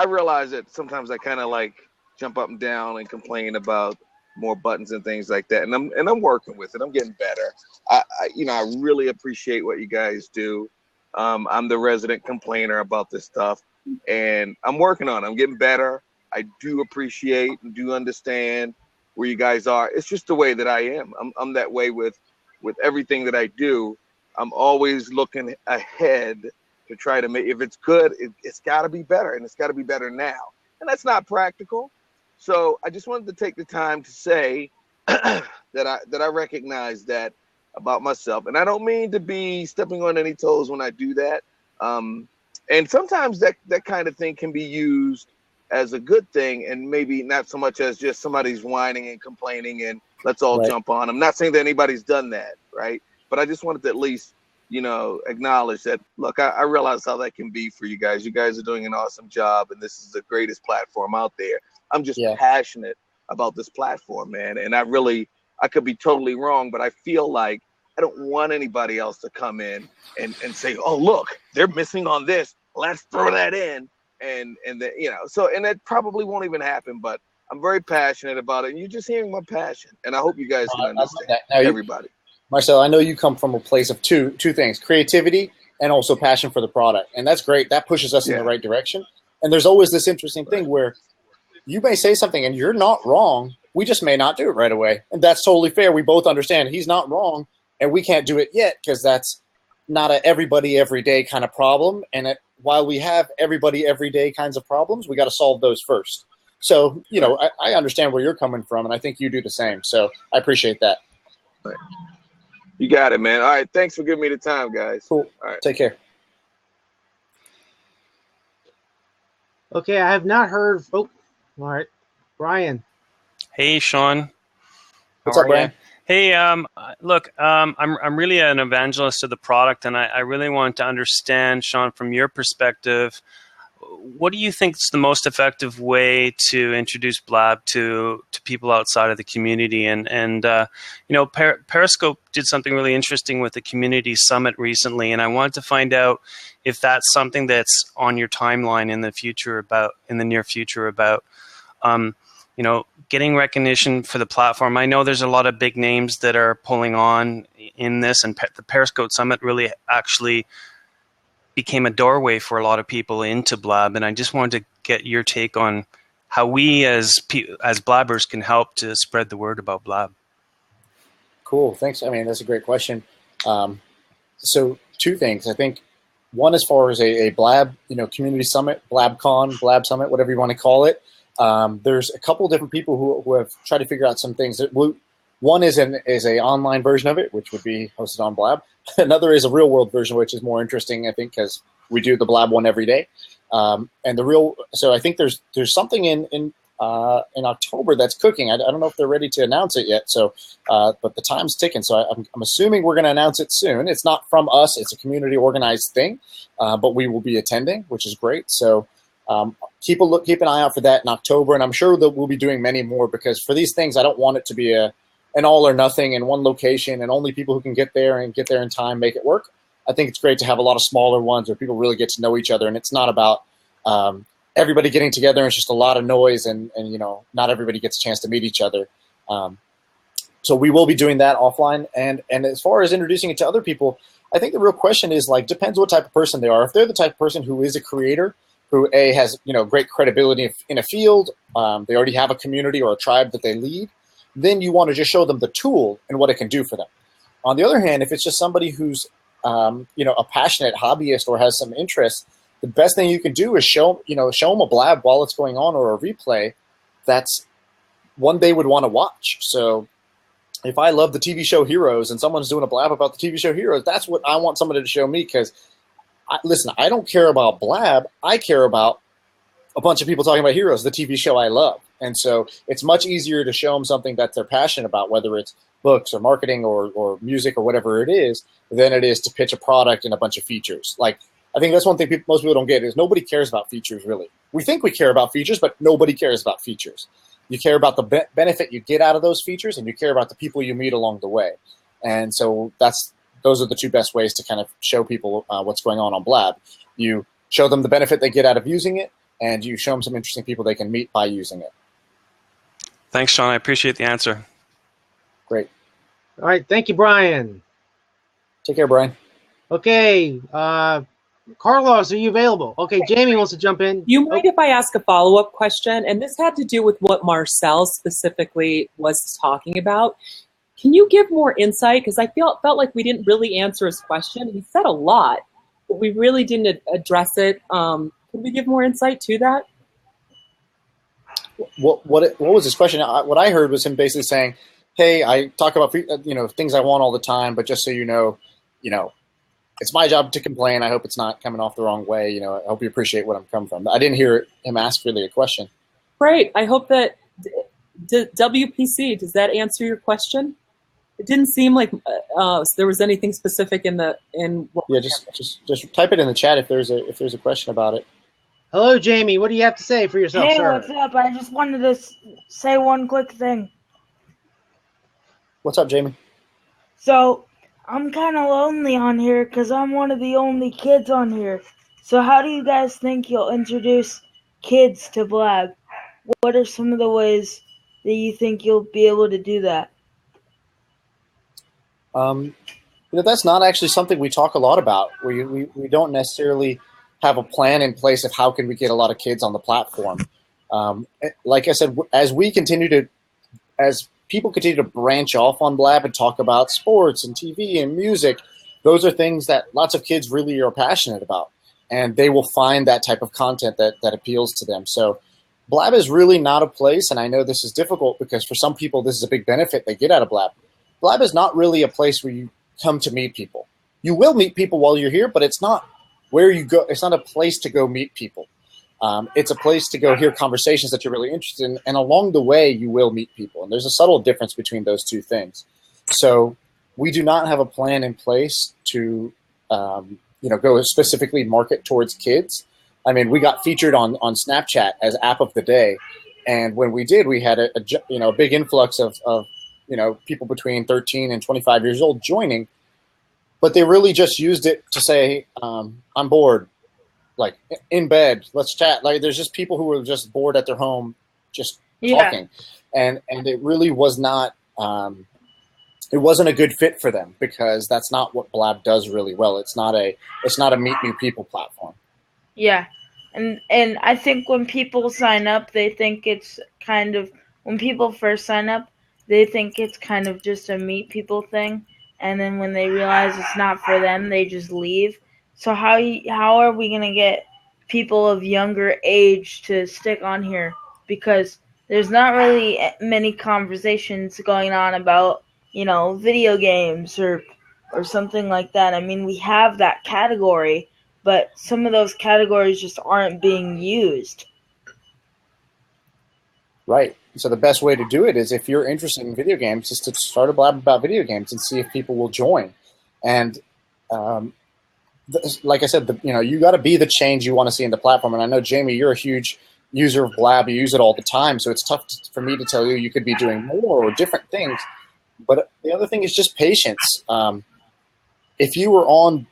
S7: realize that sometimes I kind of like jump up and down and complain about more buttons and things like that, and I'm working with it. I'm getting better. I really appreciate what you guys do. I'm the resident complainer about this stuff, and I'm working on it. I'm getting better. I do appreciate and do understand where you guys are. It's just the way that I am. I'm that way with everything that I do. I'm always looking ahead to try to make, if it's good, it's got to be better, and it's got to be better now. And that's not practical. So I just wanted to take the time to say that I recognize that about myself. And I don't mean to be stepping on any toes when I do that. And sometimes that kind of thing can be used as a good thing, and maybe not so much as just somebody's whining and complaining and let's all jump on. I'm not saying that anybody's done that, right? But I just wanted to at least, acknowledge that, look, I realize how that can be for you guys. You guys are doing an awesome job, and this is the greatest platform out there. I'm just passionate about this platform, man. And I could be totally wrong, but I feel like I don't want anybody else to come in and say, oh, look, they're missing on this. Let's throw that in. And then, and that probably won't even happen, but I'm very passionate about it. And you're just hearing my passion. And I hope you guys can understand everybody.
S3: Marcel, I know you come from a place of two things, creativity and also passion for the product. And that's great. That pushes us in the right direction. And there's always this interesting thing where you may say something and you're not wrong. We just may not do it right away. And that's totally fair. We both understand he's not wrong and we can't do it yet because that's not a everybody every day kind of problem. And while we have everybody every day kinds of problems, we got to solve those first. So, I understand where you're coming from, and I think you do the same. So I appreciate that.
S7: Right. You got it, man. All right. Thanks for giving me the time, guys.
S3: Cool.
S7: All right.
S3: Take care.
S2: Okay, I have not heard. Oh, all right. Brian.
S8: Hey, Sean.
S3: What's up, Brian?
S8: Hey, look, I'm really an evangelist of the product, and I really want to understand, Sean, from your perspective, what do you think is the most effective way to introduce Blab to people outside of the community? And Periscope did something really interesting with the community summit recently, and I wanted to find out if that's something that's on your timeline in the near future about getting recognition for the platform. I know there's a lot of big names that are pulling on in this, and the Periscope Summit really actually became a doorway for a lot of people into Blab. And I just wanted to get your take on how we as Blabbers can help to spread the word about Blab.
S3: Cool. Thanks. I mean, that's a great question. So two things. I think One as far as a Blab, community summit, BlabCon, Blab Summit, whatever you want to call it. There's a couple different people who have tried to figure out some things. One is a online version of it, which would be hosted on Blab. Another is a real world version, which is more interesting, I think, because we do the Blab one every day. So I think there's something in October that's cooking. I don't know if they're ready to announce it yet. So, but the time's ticking. So I'm assuming we're going to announce it soon. It's not from us. It's a community organized thing, but we will be attending, which is great. So keep an eye out for that in October. And I'm sure that we'll be doing many more, because for these things, I don't want it to be an all or nothing in one location and only people who can get there in time make it work. I think it's great to have a lot of smaller ones where people really get to know each other, and it's not about everybody getting together. It's just a lot of noise, and not everybody gets a chance to meet each other. So we will be doing that offline. And as far as introducing it to other people, I think the real question is, depends what type of person they are. If they're the type of person who is a creator, who has great credibility in a field, they already have a community or a tribe that they lead, then you want to just show them the tool and what it can do for them. On the other hand, if it's just somebody who's a passionate hobbyist or has some interest, the best thing you can do is show them a Blab while it's going on, or a replay that's one they would want to watch. So if I love the TV show Heroes and someone's doing a Blab about the TV show Heroes, that's what I want somebody to show me, because listen, I don't care about Blab. I care about a bunch of people talking about Heroes, the TV show I love. And so it's much easier to show them something that they're passionate about, whether it's books or marketing or music or whatever it is, than it is to pitch a product and a bunch of features. I think that's one thing most people don't get, is nobody cares about features, really. We think we care about features, but nobody cares about features. You care about the benefit you get out of those features, and you care about the people you meet along the way. And so those are the two best ways to kind of show people what's going on Blab. You show them the benefit they get out of using it, and you show them some interesting people they can meet by using it.
S8: Thanks, Sean. I appreciate the answer.
S3: Great.
S2: All right. Thank you, Brian.
S3: Take care, Brian.
S2: Okay. Carlos, are you available? Okay. Jamie wants to jump in.
S4: You mind if I ask a follow-up question? And this had to do with what Marcel specifically was talking about. Can you give more insight? Because I felt like we didn't really answer his question. He said a lot, but we really didn't address it. Can we give more insight to that?
S3: What was his question? What I heard was him basically saying, "Hey, I talk about things I want all the time, but just so you know, it's my job to complain. I hope it's not coming off the wrong way. I hope you appreciate what I'm coming from." I didn't hear him ask really a question.
S4: Great. I hope that WPC, does that answer your question? It didn't seem like there was anything specific in. Yeah,
S3: just type it in the chat if there's a question about it.
S2: Hello, Jamie. What do you have to say for yourself,
S9: Hey,
S2: sir?
S9: what's up? I just wanted to say one quick thing.
S3: What's up, Jamie?
S9: So, I'm kind of lonely on here because I'm one of the only kids on here. So how do you guys think you'll introduce kids to Blab? What are some of the ways that you think you'll be able to do that?
S3: That's not actually something we talk a lot about. We don't necessarily have a plan in place of how can we get a lot of kids on the platform. Like I said, as people continue to branch off on Blab and talk about sports and TV and music, those are things that lots of kids really are passionate about, and they will find that type of content that appeals to them. So Blab is really not a place, and I know this is difficult because for some people this is a big benefit they get out of Blab. Blab is not really a place where you come to meet people. You will meet people while you're here, but it's not where you go. It's not a place to go meet people. It's a place to go hear conversations that you're really interested in, and along the way you will meet people. And there's a subtle difference between those two things. So we do not have a plan in place to go specifically market towards kids. I mean, we got featured on Snapchat as app of the day, and when we did, we had a big influx of people between 13 and 25 years old joining. But they really just used it to say, I'm bored, in bed, let's chat. There's just people who were just bored at their home, just talking. And it really was not, it wasn't a good fit for them because that's not what Blab does really well. It's not a meet new people platform.
S9: Yeah. And I think when people sign up, they think it's when people first sign up, they think it's kind of just a meet people thing. And then when they realize it's not for them, they just leave. So how are we gonna get people of younger age to stick on here? Because there's not really many conversations going on about, video games or something like that. I mean, we have that category, but some of those categories just aren't being used.
S3: Right. So the best way to do it is, if you're interested in video games, is to start a blab about video games and see if people will join. And like I said, you got to be the change you want to see in the platform. And I know, Jamie, you're a huge user of Blab. You use it all the time. So it's tough for me to tell you could be doing more or different things. But the other thing is just patience. If you were on,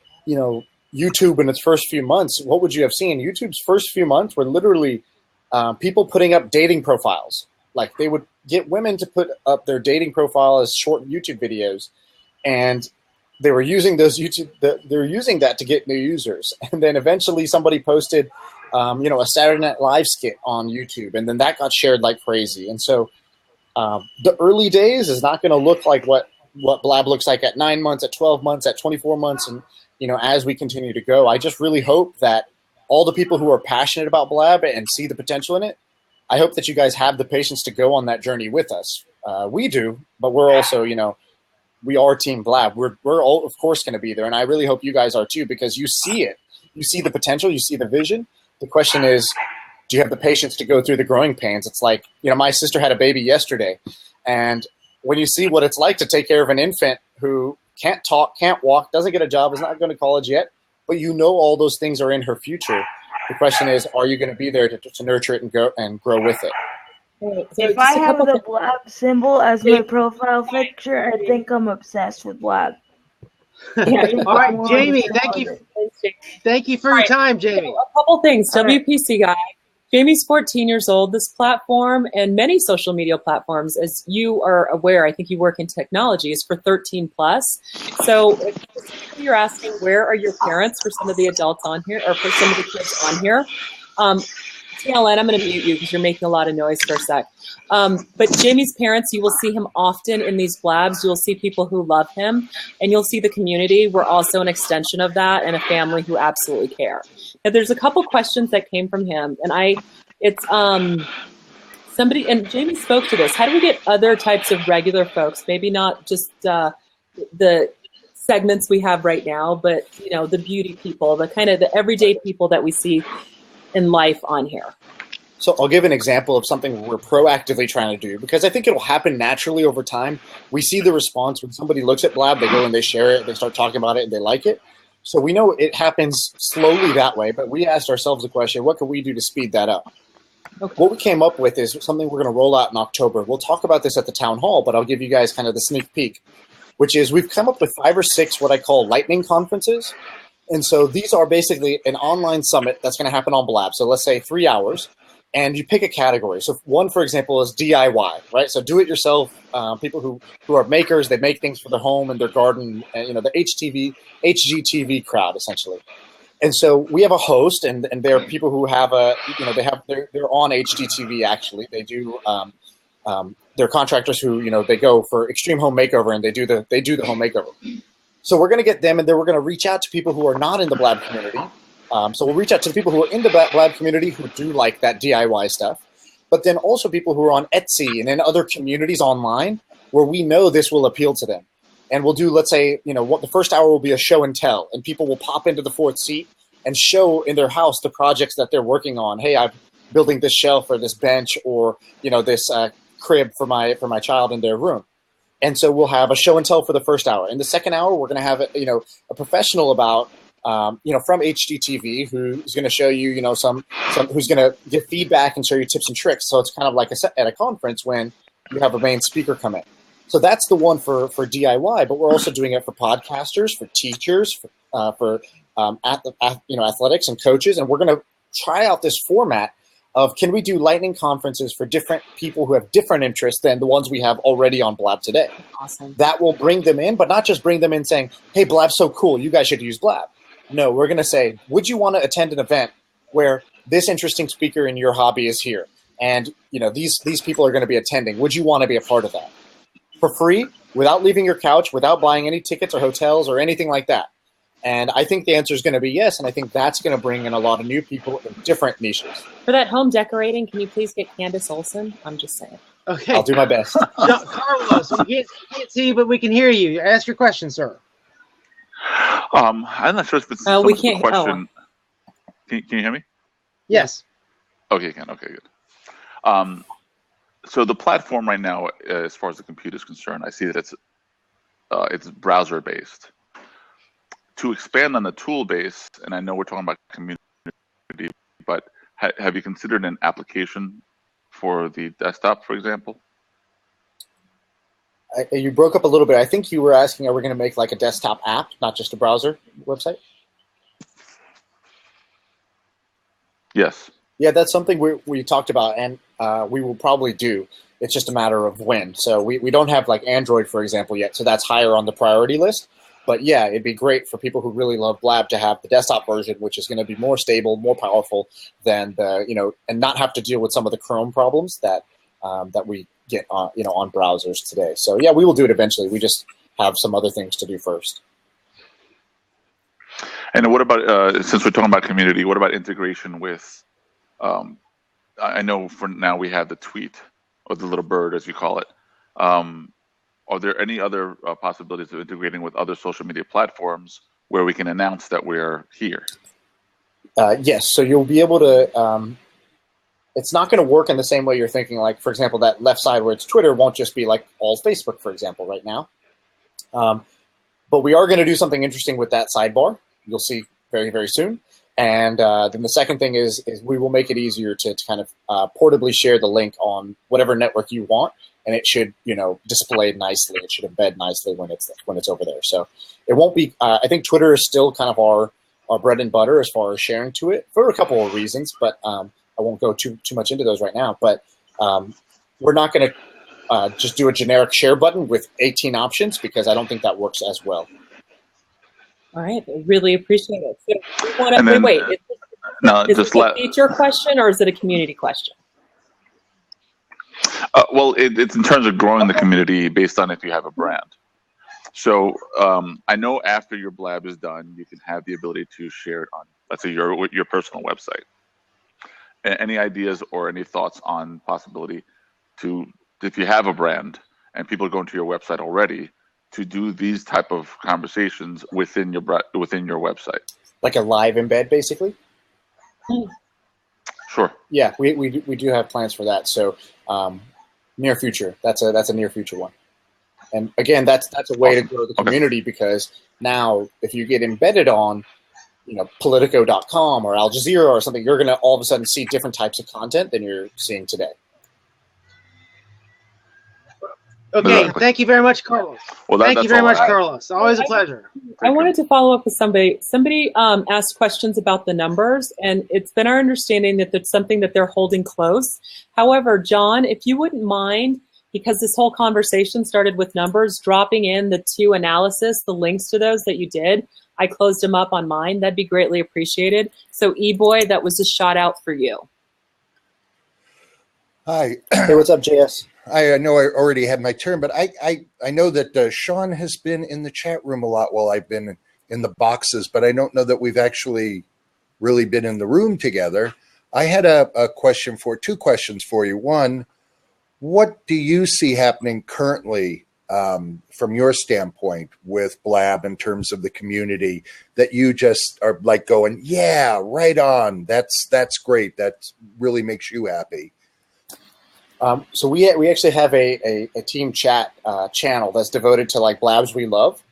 S3: YouTube in its first few months, what would you have seen? YouTube's first few months were literally people putting up dating profiles. Like, they would get women to put up their dating profile as short YouTube videos, and they were using those they're using that to get new users. And then eventually somebody posted, a Saturday Night Live skit on YouTube, and then that got shared like crazy. And so the early days is not going to look like what Blab looks like at 9 months, at 12 months, at 24 months, and as we continue to go. I just really hope that all the people who are passionate about Blab and see the potential in it, I hope that you guys have the patience to go on that journey with us. We do, but we're also, we are Team Blab. We're all, of course, going to be there, and I really hope you guys are too, because you see it. You see the potential. You see the vision. The question is, do you have the patience to go through the growing pains? It's like, my sister had a baby yesterday, and when you see what it's like to take care of an infant who can't talk, can't walk, doesn't get a job, is not going to college yet, but all those things are in her future. The question is, are you going to be there to nurture it and grow with it?
S9: If I have the Blab symbol as my profile picture, I think I'm obsessed with Blab.
S2: All right, Jamie, thank you for your time, Jamie.
S4: A couple things. WPC guy. Jamie's 14 years old. This platform and many social media platforms, as you are aware, I think you work in technology, is for 13 plus. So if you're asking, where are your parents for some of the adults on here, or for some of the kids on here? TLN, I'm going to mute you because you're making a lot of noise for a sec. But Jamie's parents, you will see him often in these blabs. You'll see people who love him, and you'll see the community. We're also an extension of that, and a family who absolutely care. Now, there's a couple questions that came from him, and it's somebody, and Jamie spoke to this. How do we get other types of regular folks, maybe not just the segments we have right now, but the beauty people, the kind of the everyday people that we see in life on here?
S3: So I'll give an example of something we're proactively trying to do, because I think it'll happen naturally over time. We see the response when somebody looks at Blab, they go and they share it, they start talking about it, and they like it. So we know it happens slowly that way, but we asked ourselves the question, what can we do to speed that up? Okay. What we came up with is something we're going to roll out in October. We'll talk about this at the town hall, but I'll give you guys kind of the sneak peek, which is we've come up with 5 or 6 what I call lightning conferences. And so these are basically an online summit that's going to happen on Blab. So let's say 3 hours, and you pick a category. So one, for example, is DIY, right? So do it yourself. People who are makers, they make things for their home and their garden, and, the HGTV crowd, essentially. And so we have a host, and there are people who have they're on HGTV actually. They do they're contractors who they go for extreme home makeover, and they do the home makeover. So we're going to get them, and then we're going to reach out to people who are not in the Blab community. So we'll reach out to the people who are in the Blab community who do like that DIY stuff, but then also people who are on Etsy and in other communities online where we know this will appeal to them. And we'll do, let's say, what the first hour will be a show and tell, and people will pop into the 4th seat and show in their house the projects that they're working on. Hey, I'm building this shelf or this bench or this crib for my child in their room. And so we'll have a show and tell for the first hour. In the second hour, we're going to have a professional about from HGTV who's going to show you some who's going to give feedback and show you tips and tricks. So it's kind of like at a conference when you have a main speaker come in. So that's the one for DIY, but we're also doing it for podcasters, for teachers, for athletics and coaches, and we're going to try out this format of, can we do lightning conferences for different people who have different interests than the ones we have already on Blab today.
S4: Awesome.
S3: That will bring them in, but not just bring them in saying, hey, Blab's so cool, you guys should use Blab. No, we're going to say, would you want to attend an event where this interesting speaker in your hobby is here? And these people are going to be attending. Would you want to be a part of that? For free, without leaving your couch, without buying any tickets or hotels or anything like that. And I think the answer is going to be yes, and I think that's going to bring in a lot of new people in different niches.
S4: For that home decorating, can you please get Candace Olson? I'm just saying.
S2: Okay.
S3: I'll do my best.
S2: Carlos, we can't see you, but we can hear you. Ask your question, sir.
S10: I'm not sure if it's so
S4: we
S10: much
S4: can't.
S10: of a question. Can you hear me?
S2: Yes.
S10: Okay, can. Okay, good. So the platform right now, as far as the computer is concerned, I see that it's browser based. To expand on the tool base, and I know we're talking about community, but have you considered an application for the desktop, for example?
S3: You broke up a little bit. I think you were asking, are we going to make like a desktop app, not just a browser website?
S10: Yes.
S3: Yeah, that's something we talked about, and we will probably do. It's just a matter of when. So we don't have like Android, for example, yet, so that's higher on the priority list. But yeah, it'd be great for people who really love Blab to have the desktop version, which is going to be more stable, more powerful than and not have to deal with some of the Chrome problems that we get on on browsers today. So yeah, we will do it eventually. We just have some other things to do first.
S10: And what about since we're talking about community, what about integration with? I know for now we have the tweet or the little bird, as you call it. Are there any other possibilities of integrating with other social media platforms where we can announce that we're here?
S3: Yes, so you'll be able to. It's not going to work in the same way you're thinking. Like, for example, that left side where it's Twitter won't just be like all Facebook, for example, right now. But we are going to do something interesting with that sidebar. You'll see very, very soon. And then the second thing is we will make it easier to kind of portably share the link on whatever network you want, and it should display nicely. It should embed nicely when it's over there. So it won't be. I think Twitter is still kind of our bread and butter as far as sharing to it for a couple of reasons, but I won't go too much into those right now. But we're not going to just do a generic share button with 18 options because I don't think that works as well.
S4: All right, I really appreciate it. So you want to wait. Is this a feature question or is it a community question?
S10: Well, it's in terms of growing the community based on if you have a brand. So I know after your Blab is done, you can have the ability to share it on, let's say, your personal website. Any ideas or any thoughts on possibility to, if you have a brand and people are going to your website already, to do these type of conversations within your website, like a live embed, basically? Sure.
S3: Yeah, we do have plans for that. So near future, that's a near future one. And again, that's a way to grow the community because now if you get embedded on Politico.com or Al Jazeera or something, you're going to all of a sudden see different types of content than you're seeing today.
S2: Okay, thank you very much, Carlos.
S10: Well,
S2: thank you very much, Carlos. Always a pleasure.
S4: I wanted to follow up with somebody. Somebody asked questions about the numbers, and it's been our understanding that that's something that they're holding close. However, John, if you wouldn't mind, because this whole conversation started with numbers, dropping in the 2 analysis, the links to those that you did, I closed them up on mine. That'd be greatly appreciated. So, E-Boy, that was a shout out for you.
S11: Hi.
S3: Hey, what's up, JS?
S11: I know I already had my turn, but I know that Sean has been in the chat room a lot while I've been in the boxes, but I don't know that we've actually really been in the room together. I had two questions for you. One, what do you see happening currently from your standpoint with Blab in terms of the community that you just are like going, yeah, right on. That's great. That really makes you happy.
S3: So we actually have a team chat channel that's devoted to like Blabs we love,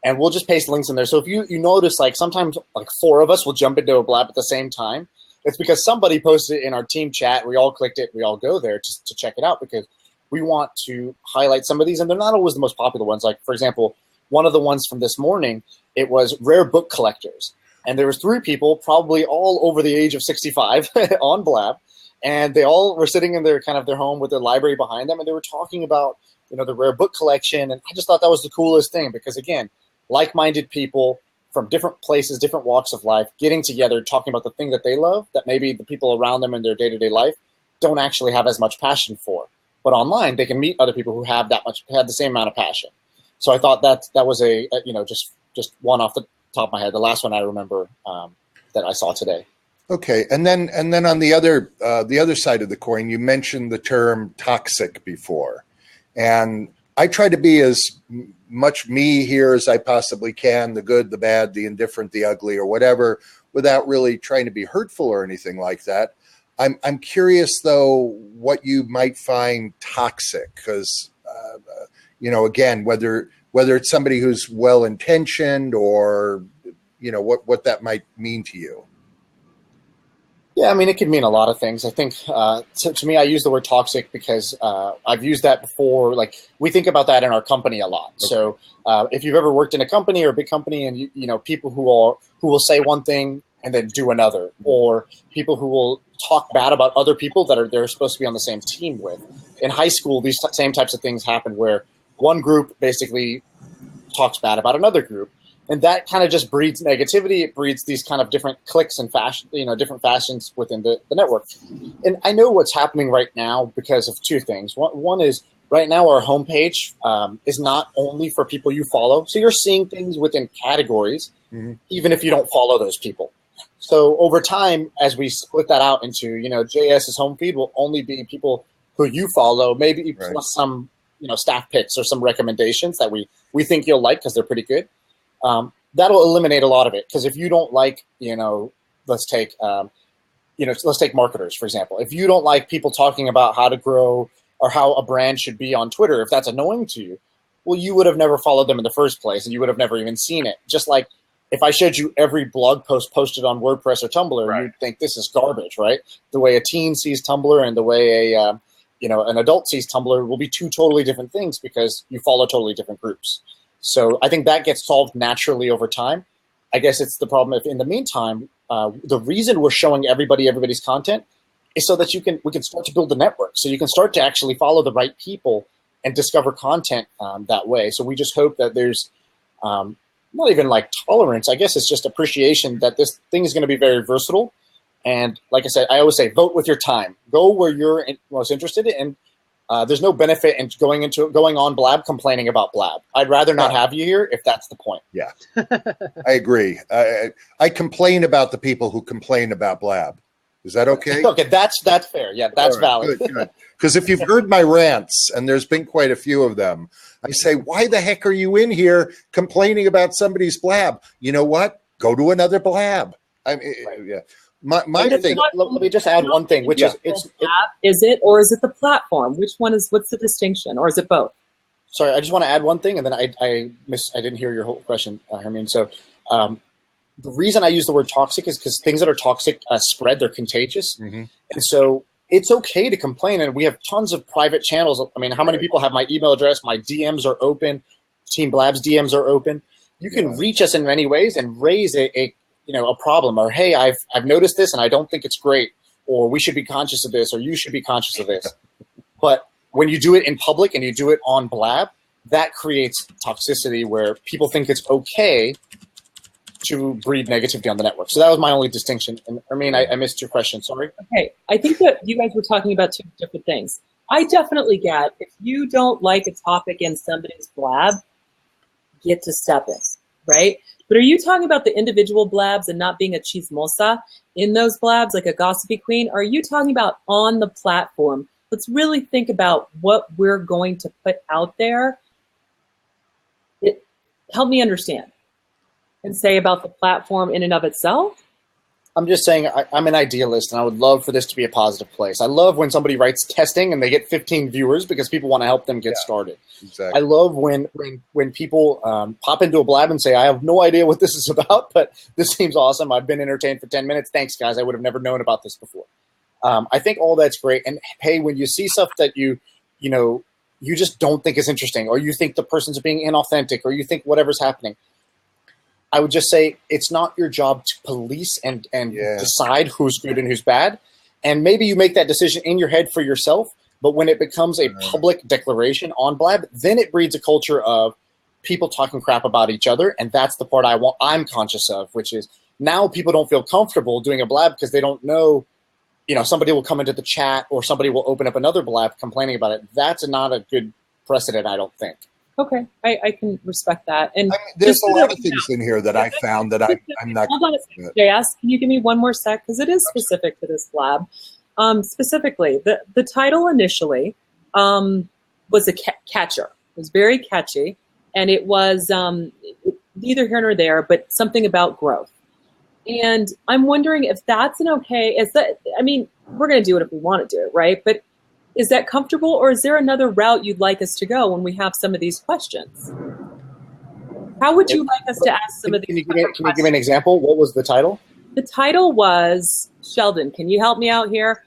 S3: and we'll just paste links in there. So if you notice, like sometimes like 4 of us will jump into a Blab at the same time, it's because somebody posted it in our team chat. We all clicked it. We all go there just to check it out because we want to highlight some of these, and they're not always the most popular ones. Like for example, one of the ones from this morning, it was rare book collectors, and there was 3 people, probably all over the age of 65, on Blab. And they all were sitting in their home with their library behind them, and they were talking about the rare book collection. And I just thought that was the coolest thing because again, like-minded people from different places, different walks of life, getting together, talking about the thing that they love that maybe the people around them in their day-to-day life don't actually have as much passion for. But online, they can meet other people who have the same amount of passion. So I thought that was just one off top of my head. The last one I remember that I saw today.
S11: Okay, and then on the other side of the coin, you mentioned the term toxic before, and I try to be as much me here as I possibly can, the good, the bad, the indifferent, the ugly, or whatever, without really trying to be hurtful or anything like that. I'm curious though what you might find toxic, because again, whether it's somebody who's well intentioned or what that might mean to you.
S3: Yeah, I mean, it could mean a lot of things. I think to me, I use the word toxic because I've used that before. Like, we think about that in our company a lot. Okay. So if you've ever worked in a company or a big company, and you know people who will say one thing and then do another, or people who will talk bad about other people that they're supposed to be on the same team with. In high school, these same types of things happen where one group basically talks bad about another group. And that kind of just breeds negativity. It breeds these kind of different cliques and different fashions within the network. And I know what's happening right now because of two things. One is right now our homepage is not only for people you follow. So you're seeing things within categories, even if you don't follow those people. So over time, as we split that out into, JS's home feed will only be people who you follow, maybe plus some, staff picks or some recommendations that we think you'll like because they're pretty good. That'll eliminate a lot of it, because if you don't like, let's take marketers, for example. If you don't like people talking about how to grow or how a brand should be on Twitter, if that's annoying to you, well, you would have never followed them in the first place, and you would have never even seen it. Just like if I showed you every blog post posted on WordPress or Tumblr, you'd think this is garbage, right? The way a teen sees Tumblr and the way an adult sees Tumblr will be two totally different things because you follow totally different groups. So I think that gets solved naturally over time. I guess it's the problem if in the meantime, the reason we're showing everybody's content is so that we can start to build a network. So you can start to actually follow the right people and discover content that way. So we just hope that there's not even like tolerance. I guess it's just appreciation that this thing is going to be very versatile. And like I said, I always say, vote with your time. Go where you're most interested in. There's no benefit in going on Blab complaining about Blab. I'd rather not have you here if that's the point.
S11: Yeah, I agree. I complain about the people who complain about Blab. Is that okay?
S3: Okay, that's fair. Yeah, that's valid.
S11: Good. Because if you've heard my rants, and there's been quite a few of them, I say, why the heck are you in here complaining about somebody's Blab? You know what? Go to another Blab. I mean, yeah. My thing.
S3: Let me just add one thing, which is
S4: is it or is it the platform? What's the distinction, or is it both?
S3: Sorry, I just want to add one thing, and then I didn't hear your whole question, Hermine. So the reason I use the word toxic is because things that are toxic spread; they're contagious, and so it's okay to complain. And we have tons of private channels. I mean, how many people have my email address? My DMs are open. Team Blab's DMs are open. You can reach us in many ways and raise a problem, or hey, I've noticed this and I don't think it's great, or we should be conscious of this, or you should be conscious of this. But when you do it in public and you do it on Blab, that creates toxicity where people think it's okay to breed negativity on the network. So that was my only distinction. And I mean, I missed your question. Sorry.
S4: Okay, I think that you guys were talking about two different things. I definitely get if you don't like a topic in somebody's Blab, get to step in, right? But are you talking about the individual Blabs and not being a chismosa in those Blabs, like a gossipy queen? Or are you talking about on the platform? Let's really think about what we're going to put out there. Help me understand and say about the platform in and of itself.
S3: I'm just saying I'm an idealist, and I would love for this to be a positive place. I love when somebody writes testing and they get 15 viewers because people want to help them get started. Exactly. I love when people pop into a Blab and say, I have no idea what this is about, but this seems awesome. I've been entertained for 10 minutes. Thanks, guys. I would have never known about this before. I think all that's great. And hey, when you see stuff that you just don't think is interesting, or you think the person's being inauthentic, or you think whatever's happening, I would just say it's not your job to police and decide who's good and who's bad. And maybe you make that decision in your head for yourself, but when it becomes a public declaration on Blab, then it breeds a culture of people talking crap about each other. And that's the part I'm conscious of, which is now people don't feel comfortable doing a Blab because they don't know, somebody will come into the chat or somebody will open up another Blab complaining about it. That's not a good precedent, I don't think.
S4: Okay, I can respect that. And
S11: I mean, there's
S4: just
S11: a
S4: so
S11: lot
S4: that
S11: of
S4: we
S11: things
S4: know,
S11: in here that I found that I'm not.
S4: hold on a second, JS. Can you give me one more sec? Because it is specific to this lab. Specifically, the title initially was a catcher. It was very catchy, and it was neither here nor there, but something about growth. And I'm wondering if that's an okay. Is that? I mean, we're going to do it if we want to do it, right? But is that comfortable, or is there another route you'd like us to go when we have some of these questions? How would you like us to ask some of these
S3: Can you give me an example? What was the title?
S4: The title was, Sheldon, can you help me out here?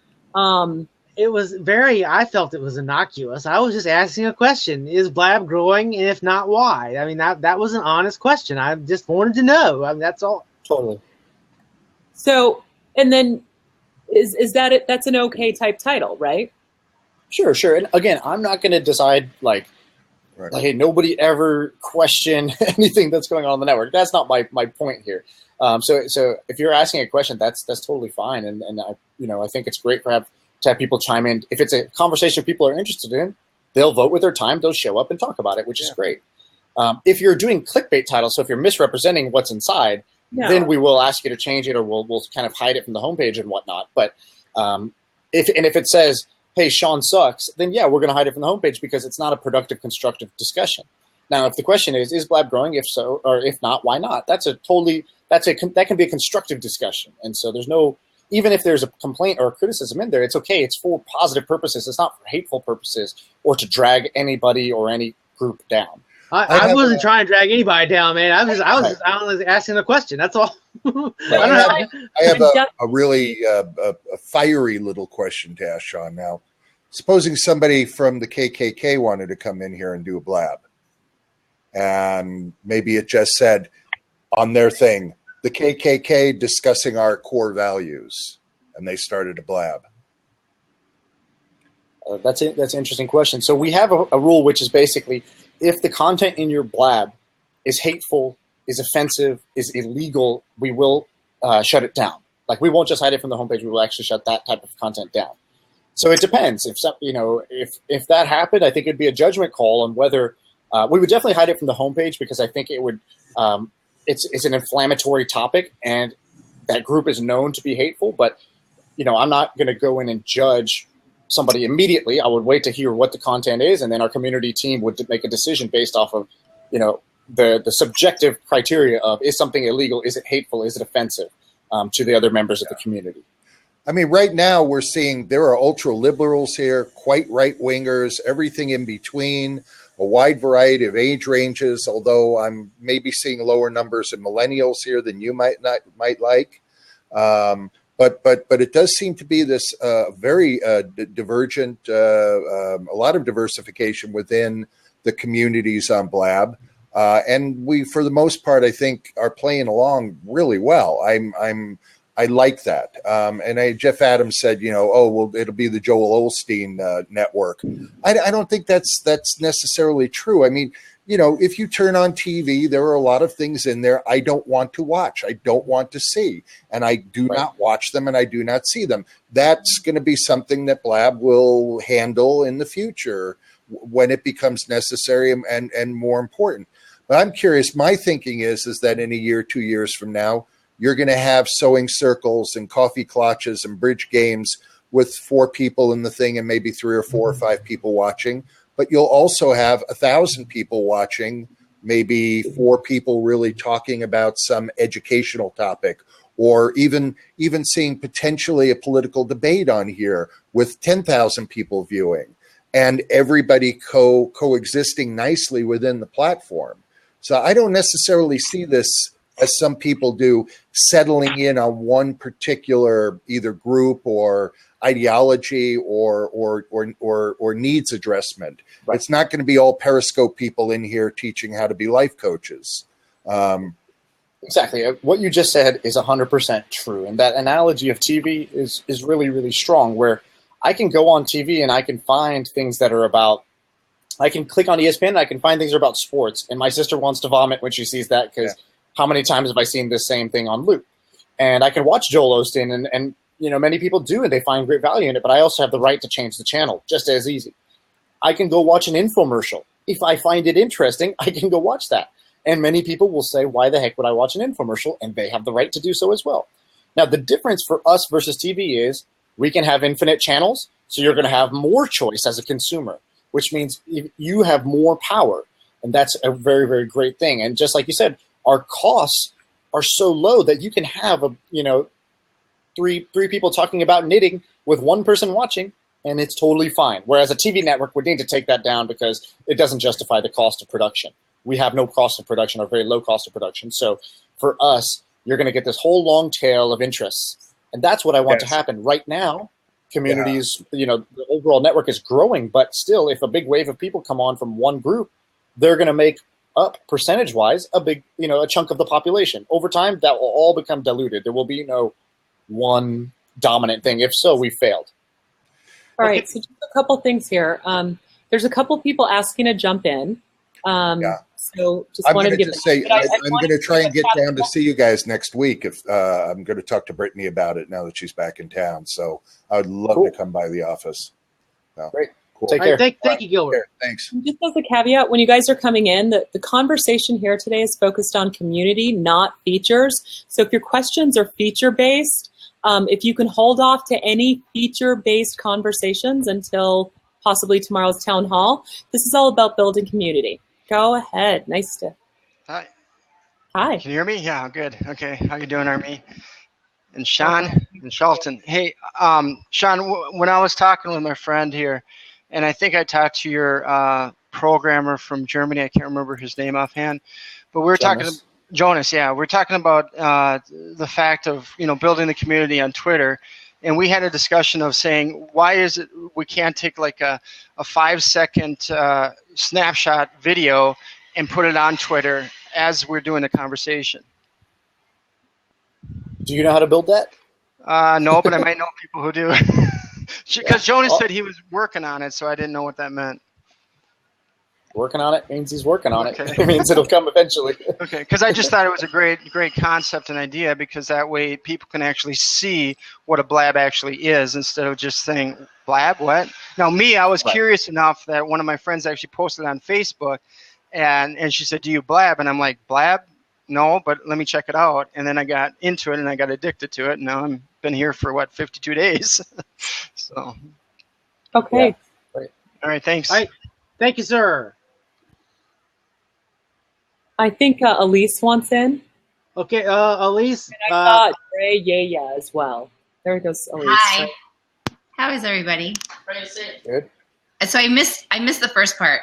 S2: It was I felt it was innocuous. I was just asking a question. Is Blab growing? And if not, why? I mean, that was an honest question. I just wanted to know. I mean, that's all.
S3: Totally.
S4: So, and then is that it? That's an okay type title, right?
S3: Sure. And again, I'm not going to decide like, hey, nobody ever question anything that's going on the network. That's not my point here. So if you're asking a question, that's totally fine. And I think it's great to have people chime in. If it's a conversation people are interested in, they'll vote with their time. They'll show up and talk about it, which is great. If you're doing clickbait titles, so if you're misrepresenting what's inside, then we will ask you to change it, or we'll kind of hide it from the homepage and whatnot. But if it says, hey, Sean sucks, then we're going to hide it from the homepage because it's not a productive, constructive discussion. Now, if the question is Blab growing? If so, or if not, why not? That can be a constructive discussion. And so there's no, even if there's a complaint or a criticism in there, it's okay. It's for positive purposes. It's not for hateful purposes or to drag anybody or any group down.
S2: I wasn't trying to drag anybody down, man. I was asking a question. That's all.
S11: I have a really fiery little question to ask Sean now. Supposing somebody from the KKK wanted to come in here and do a Blab, and maybe it just said on their thing, the KKK discussing our core values, and they started a Blab.
S3: That's an interesting question. So we have a rule which is basically, if the content in your Blab is hateful, is offensive, is illegal, we will shut it down. Like, we won't just hide it from the homepage. We will actually shut that type of content down. So it depends. If that happened, I think it'd be a judgment call on whether we would definitely hide it from the homepage, because I think it would. It's an inflammatory topic, and that group is known to be hateful. But I'm not going to go in and judge somebody immediately. I would wait to hear what the content is, and then our community team would make a decision based off of the subjective criteria of, is something illegal, is it hateful, is it offensive to the other members of the community.
S11: I mean, right now we're seeing there are ultra liberals here, quite right wingers, everything in between, a wide variety of age ranges. Although I'm maybe seeing lower numbers in millennials here than you might like. But it does seem to be this very divergent, a lot of diversification within the communities on Blab, and we, for the most part, I think, are playing along really well. I like that. And Jeff Adams said, it'll be the Joel Osteen network. I don't think that's necessarily true. I mean, if you turn on TV, there are a lot of things in there I don't want to watch. I don't want to see. And I do not watch them, and I do not see them. That's going to be something that Blab will handle in the future when it becomes necessary and more important. But I'm curious, my thinking is that in a year, 2 years from now, you're going to have sewing circles and coffee clutches and bridge games with 4 people in the thing and maybe 3 or 4 or 5 people watching. But you'll also have 1,000 people watching, maybe 4 people really talking about some educational topic, or even seeing potentially a political debate on here with 10,000 people viewing, and everybody coexisting nicely within the platform. So I don't necessarily see this, as some people do, settling in on one particular either group or ideology or needs addressment. Right. It's not going to be all Periscope people in here teaching how to be life coaches.
S3: Exactly. What you just said is 100% true. And that analogy of TV is really, really strong, where I can go on TV and I can find things that are about, I can click on ESPN and I can find things that are about sports. And my sister wants to vomit when she sees that, because how many times have I seen this same thing on loop? And I can watch Joel Osteen, and many people do, and they find great value in it, but I also have the right to change the channel just as easy. I can go watch an infomercial if I find it interesting, I can go watch that. And many people will say, why the heck would I watch an infomercial? And they have the right to do so as well. Now, the difference for us versus TV is we can have infinite channels, so you're going to have more choice as a consumer, which means you have more power. And that's a very, very great thing. And just like you said, our costs are so low that you can have three people talking about knitting with one person watching, and it's totally fine. Whereas a TV network would need to take that down because it doesn't justify the cost of production. We have no cost of production or very low cost of production. So for us, you're going to get this whole long tail of interests. And that's what I want to happen. Right now, communities, the overall network is growing, but still, if a big wave of people come on from one group, they're going to make up percentage-wise a big, a chunk of the population. Over time, that will all become diluted. There will be no one dominant thing. If so, we failed.
S4: All right, so just a couple things here. There's a couple people asking to jump in. So just
S11: I'm
S4: wanted to
S11: going
S4: give
S11: to say I'm going to try and get down to see you guys next week. If I'm going to talk to Brittany about it now that she's back in town. So I would love to come by the office. So,
S3: great.
S11: Cool.
S3: Take care.
S2: Thank you, Gilbert.
S11: Thanks.
S4: Just as a caveat, when you guys are coming in, the conversation here today is focused on community, not features. So if your questions are feature-based, if you can hold off to any feature-based conversations until possibly tomorrow's town hall, this is all about building community. Go ahead. Nice to.
S12: Hi.
S4: Hi.
S12: Can you hear me? Yeah, good. Okay. How you doing, Army? And Sean and Shelton. Hey, Sean, when I was talking with my friend here, and I think I talked to your programmer from Germany. I can't remember his name offhand, but we were talking to Jonas. Yeah, we're talking about the fact of building the community on Twitter, and we had a discussion of saying, why is it we can't take like a 5-second snapshot video and put it on Twitter as we're doing the conversation?
S3: Do you know how to build that?
S12: No, but I might know people who do. Because Jonas said he was working on it, so I didn't know what that meant.
S3: Working on it means he's working on
S12: Okay.
S3: it. It means it'll come eventually.
S12: Okay, because I just thought it was a great concept and idea, because that way people can actually see what a blab actually is instead of just saying, blab, what? Now, I was curious enough that one of my friends actually posted on Facebook, and she said, do you blab? And I'm like, blab? No, but let me check it out. And then I got into it, and I got addicted to it, and now I've been here for, 52 days? So.
S4: Okay.
S3: Yeah. Right.
S12: All right, thanks.
S2: All right. Thank you, sir.
S4: I think Elise wants in.
S2: Okay, Elise.
S4: And I thought Ray as well. There goes Elise.
S13: Hi. How is everybody?
S3: Good.
S13: So I missed the first part.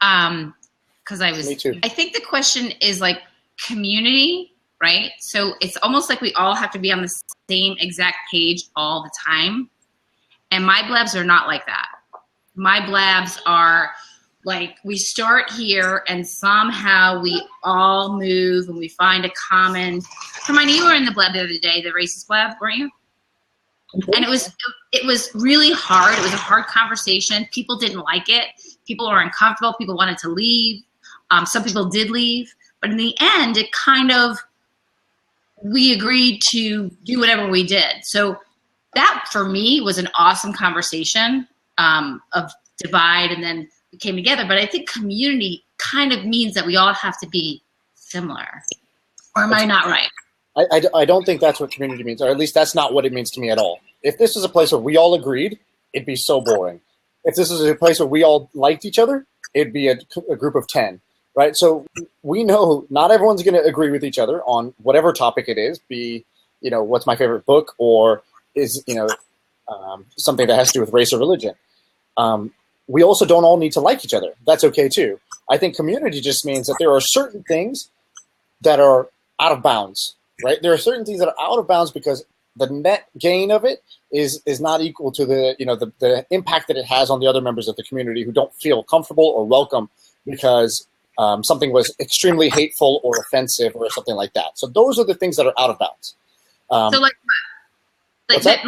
S13: Because
S3: Me too.
S13: I think the question is like community, right? So it's almost like we all have to be on the same exact page all the time. And my blabs are not like that. My blabs are like, we start here and somehow we all move and we find a common. Hermione, you were in the blab the other day, the racist blab, weren't you? And it was really hard. It was a hard conversation. People didn't like it. People were uncomfortable. People wanted to leave. Some people did leave. But in the end, it kind of, we agreed to do whatever we did. So that, for me, was an awesome conversation of divide, and then we came together. But I think community kind of means that we all have to be similar. Or am I not right?
S3: I don't think that's what community means, or at least that's not what it means to me at all. If this was a place where we all agreed, it'd be so boring. If this was a place where we all liked each other, it'd be a group of 10, right? So we know not everyone's going to agree with each other on whatever topic it is, be, what's my favorite book, or is, something that has to do with race or religion. We also don't all need to like each other. That's okay too. I think community just means that there are certain things that are out of bounds, right? There are certain things that are out of bounds because the net gain of it is not equal to the impact that it has on the other members of the community who don't feel comfortable or welcome because something was extremely hateful or offensive or something like that. So those are the things that are out of bounds.
S13: So like what?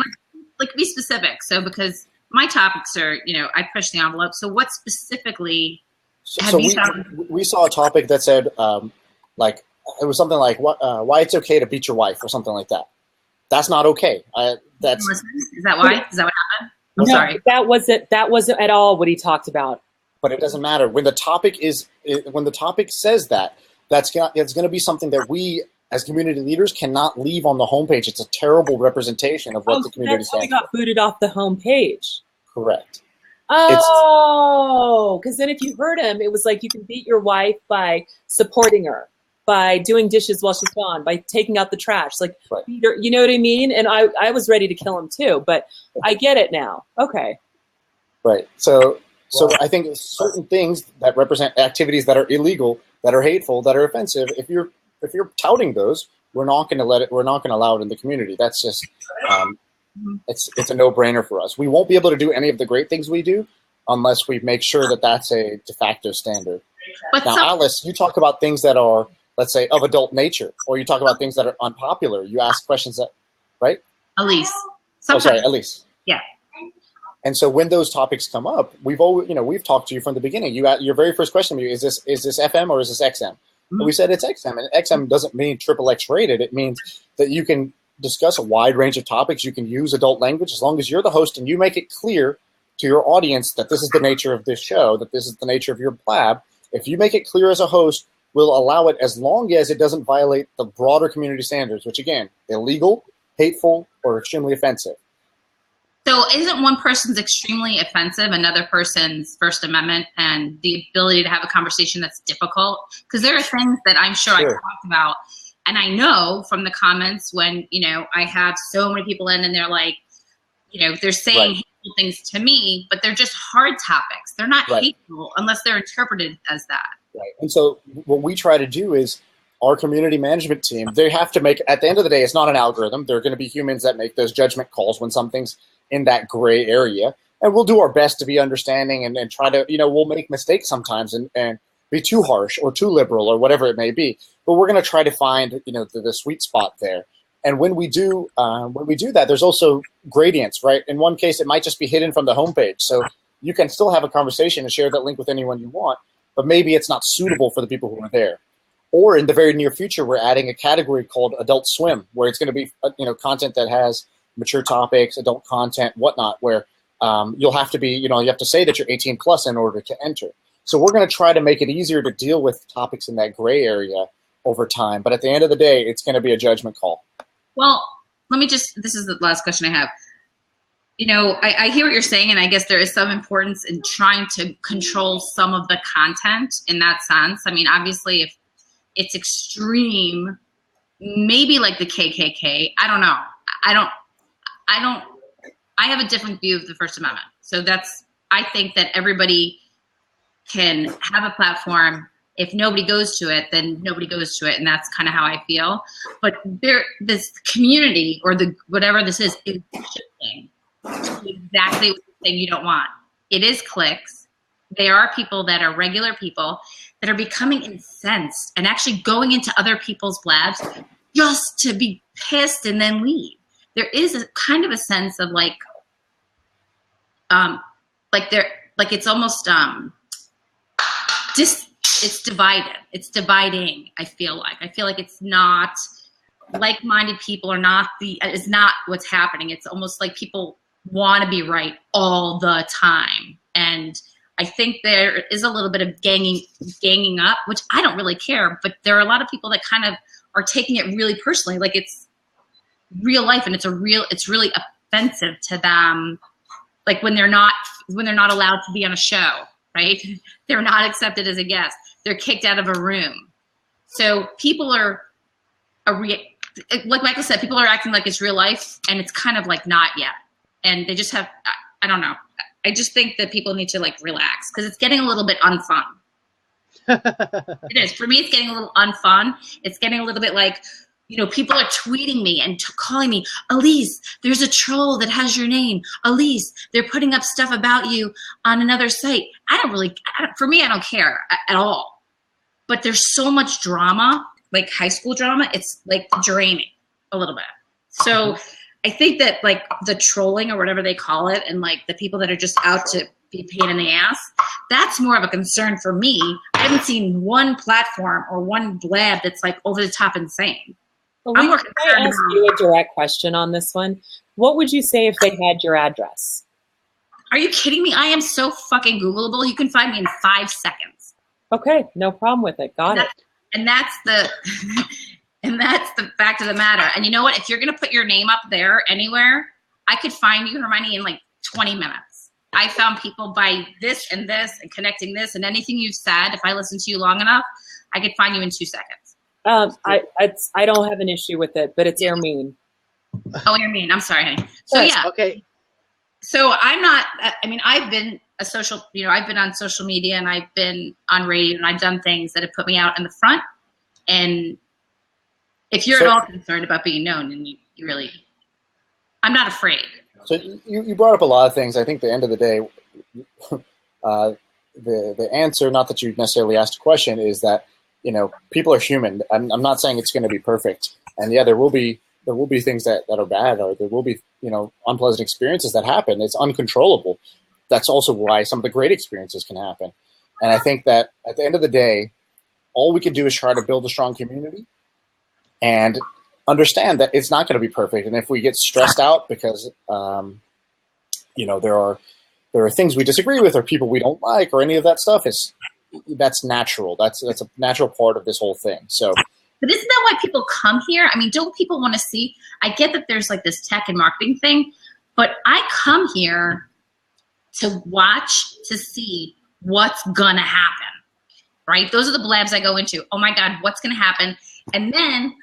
S13: Like be specific. So because my topics are, I push the envelope. So what specifically have you found?
S3: We saw a topic that said, it was something like why it's okay to beat your wife or something like that. That's not okay. Is that why? Is that what happened?
S4: Sorry. That wasn't at all what he talked about.
S3: But it doesn't matter when the topic says that. It's going to be something that we, as community leaders, cannot leave on the homepage. It's a terrible representation of what the community
S4: that's how we
S3: stands
S4: got booted off the homepage.
S3: Correct.
S4: Oh, because then if you heard him, it was like you can beat your wife by supporting her, by doing dishes while she's gone, by taking out the trash. Like,
S3: right.
S4: You know what I mean? And I was ready to kill him too, but I get it now. Okay.
S3: Right. So I think certain things that represent activities that are illegal, that are hateful, that are offensive, if you're touting those, we're not going to allow it in the community. That's just, it's a no-brainer for us. We won't be able to do any of the great things we do unless we make sure that that's a de facto standard. But now, Alice, you talk about things that are, let's say, of adult nature, or you talk about things that are unpopular. You ask questions that, right?
S13: Elise.
S3: Elise.
S13: Yeah.
S3: And so when those topics come up, we've talked to you from the beginning. Your very first question to me is this FM or is this XM? And we said it's XM, and XM doesn't mean XXX rated. It means that you can discuss a wide range of topics. You can use adult language as long as you're the host and you make it clear to your audience that this is the nature of this show, that this is the nature of your blab. If you make it clear as a host, we'll allow it as long as it doesn't violate the broader community standards, which again, illegal, hateful, or extremely offensive.
S13: So isn't one person's extremely offensive another person's First Amendment and the ability to have a conversation that's difficult? Because there are things that I'm sure I talked about, and I know from the comments when, I have so many people in and they're like, they're saying hateful things to me, but they're just hard topics. They're not hateful unless they're interpreted as that.
S3: Right. And so what we try to do is our community management team, they have to make, at the end of the day, it's not an algorithm. They're going to be humans that make those judgment calls when something's in that gray area. And we'll do our best to be understanding and try to, we'll make mistakes sometimes and be too harsh or too liberal or whatever it may be. But we're going to try to find, the sweet spot there. And when we do that, there's also gradients, right? In one case, it might just be hidden from the homepage. So you can still have a conversation and share that link with anyone you want, but maybe it's not suitable for the people who are there. Or in the very near future, we're adding a category called Adult Swim, where it's going to be, content that has mature topics, adult content, whatnot, where you'll have to be, you have to say that you're 18 plus in order to enter. So we're going to try to make it easier to deal with topics in that gray area over time. But at the end of the day, it's going to be a judgment call.
S13: Well, this is the last question I have. I hear what you're saying, and I guess there is some importance in trying to control some of the content in that sense. I mean, obviously, if it's extreme, maybe like the KKK, I don't know. I have a different view of the First Amendment. So I think that everybody can have a platform. If nobody goes to it, then nobody goes to it. And that's kind of how I feel. But this community or whatever this is shifting to exactly the thing you don't want. It is clicks. They are people that are regular people that are becoming incensed and actually going into other people's labs just to be pissed and then leave. There is a kind of a sense of it's almost it's divided. It's dividing. I feel like it's not like-minded people is not what's happening. It's almost like people want to be right all the time. And I think there is a little bit of ganging up, which I don't really care, but there are a lot of people that kind of are taking it really personally. Like it's real life and it's really offensive to them. Like when they're not allowed to be on a show, right? They're not accepted as a guest. They're kicked out of a room. So people like Michael said, people are acting like it's real life and it's kind of like not yet. And they just have, I don't know. I just think that people need to relax because it's getting a little bit unfun. It is. For me, it's getting a little unfun. It's getting a little bit like, people are tweeting me and calling me, Elise, there's a troll that has your name. Elise, they're putting up stuff about you on another site. For me, I don't care at all. But there's so much drama, like high school drama, it's draining a little bit. So I think that the trolling or whatever they call it and the people that are just out to be a pain in the ass, that's more of a concern for me. I haven't seen one platform or one blab that's over the top insane.
S4: Well, can I ask you a direct question on this one? What would you say if they had your address?
S13: Are you kidding me? I am so fucking Googleable. You can find me in 5 seconds.
S4: Okay, no problem with it. Got it.
S13: And that's the and that's the fact of the matter. And you know what? If you're gonna put your name up there anywhere, I could find you, Hermione, in like 20 minutes. I found people by this and connecting this and anything you've said. If I listen to you long enough, I could find you in 2 seconds.
S4: I don't have an issue with it, but it's Ermine.
S13: Oh, Ermine. I'm sorry, honey. So yeah.
S2: Okay.
S13: So I'm not. I mean, I've been I've been on social media and I've been on radio and I've done things that have put me out in the front. And if you're at all concerned about being known, and you really, I'm not afraid.
S3: So you brought up a lot of things. I think at the end of the day, the answer, not that you necessarily asked a question, is that people are human. I'm not saying it's going to be perfect, and yeah, there will be things that are bad, or there will be unpleasant experiences that happen. It's uncontrollable. That's also why some of the great experiences can happen. And I think that at the end of the day, all we can do is try to build a strong community and understand that it's not going to be perfect. And if we get stressed out because there are things we disagree with or people we don't like or any of that stuff, that's natural. That's a natural part of this whole thing. So.
S13: But isn't that why people come here? I mean, don't people want to see? I get that there's like this tech and marketing thing, but I come here to watch, to see what's gonna happen, right? Those are the blabs I go into. Oh my God, what's gonna happen? And then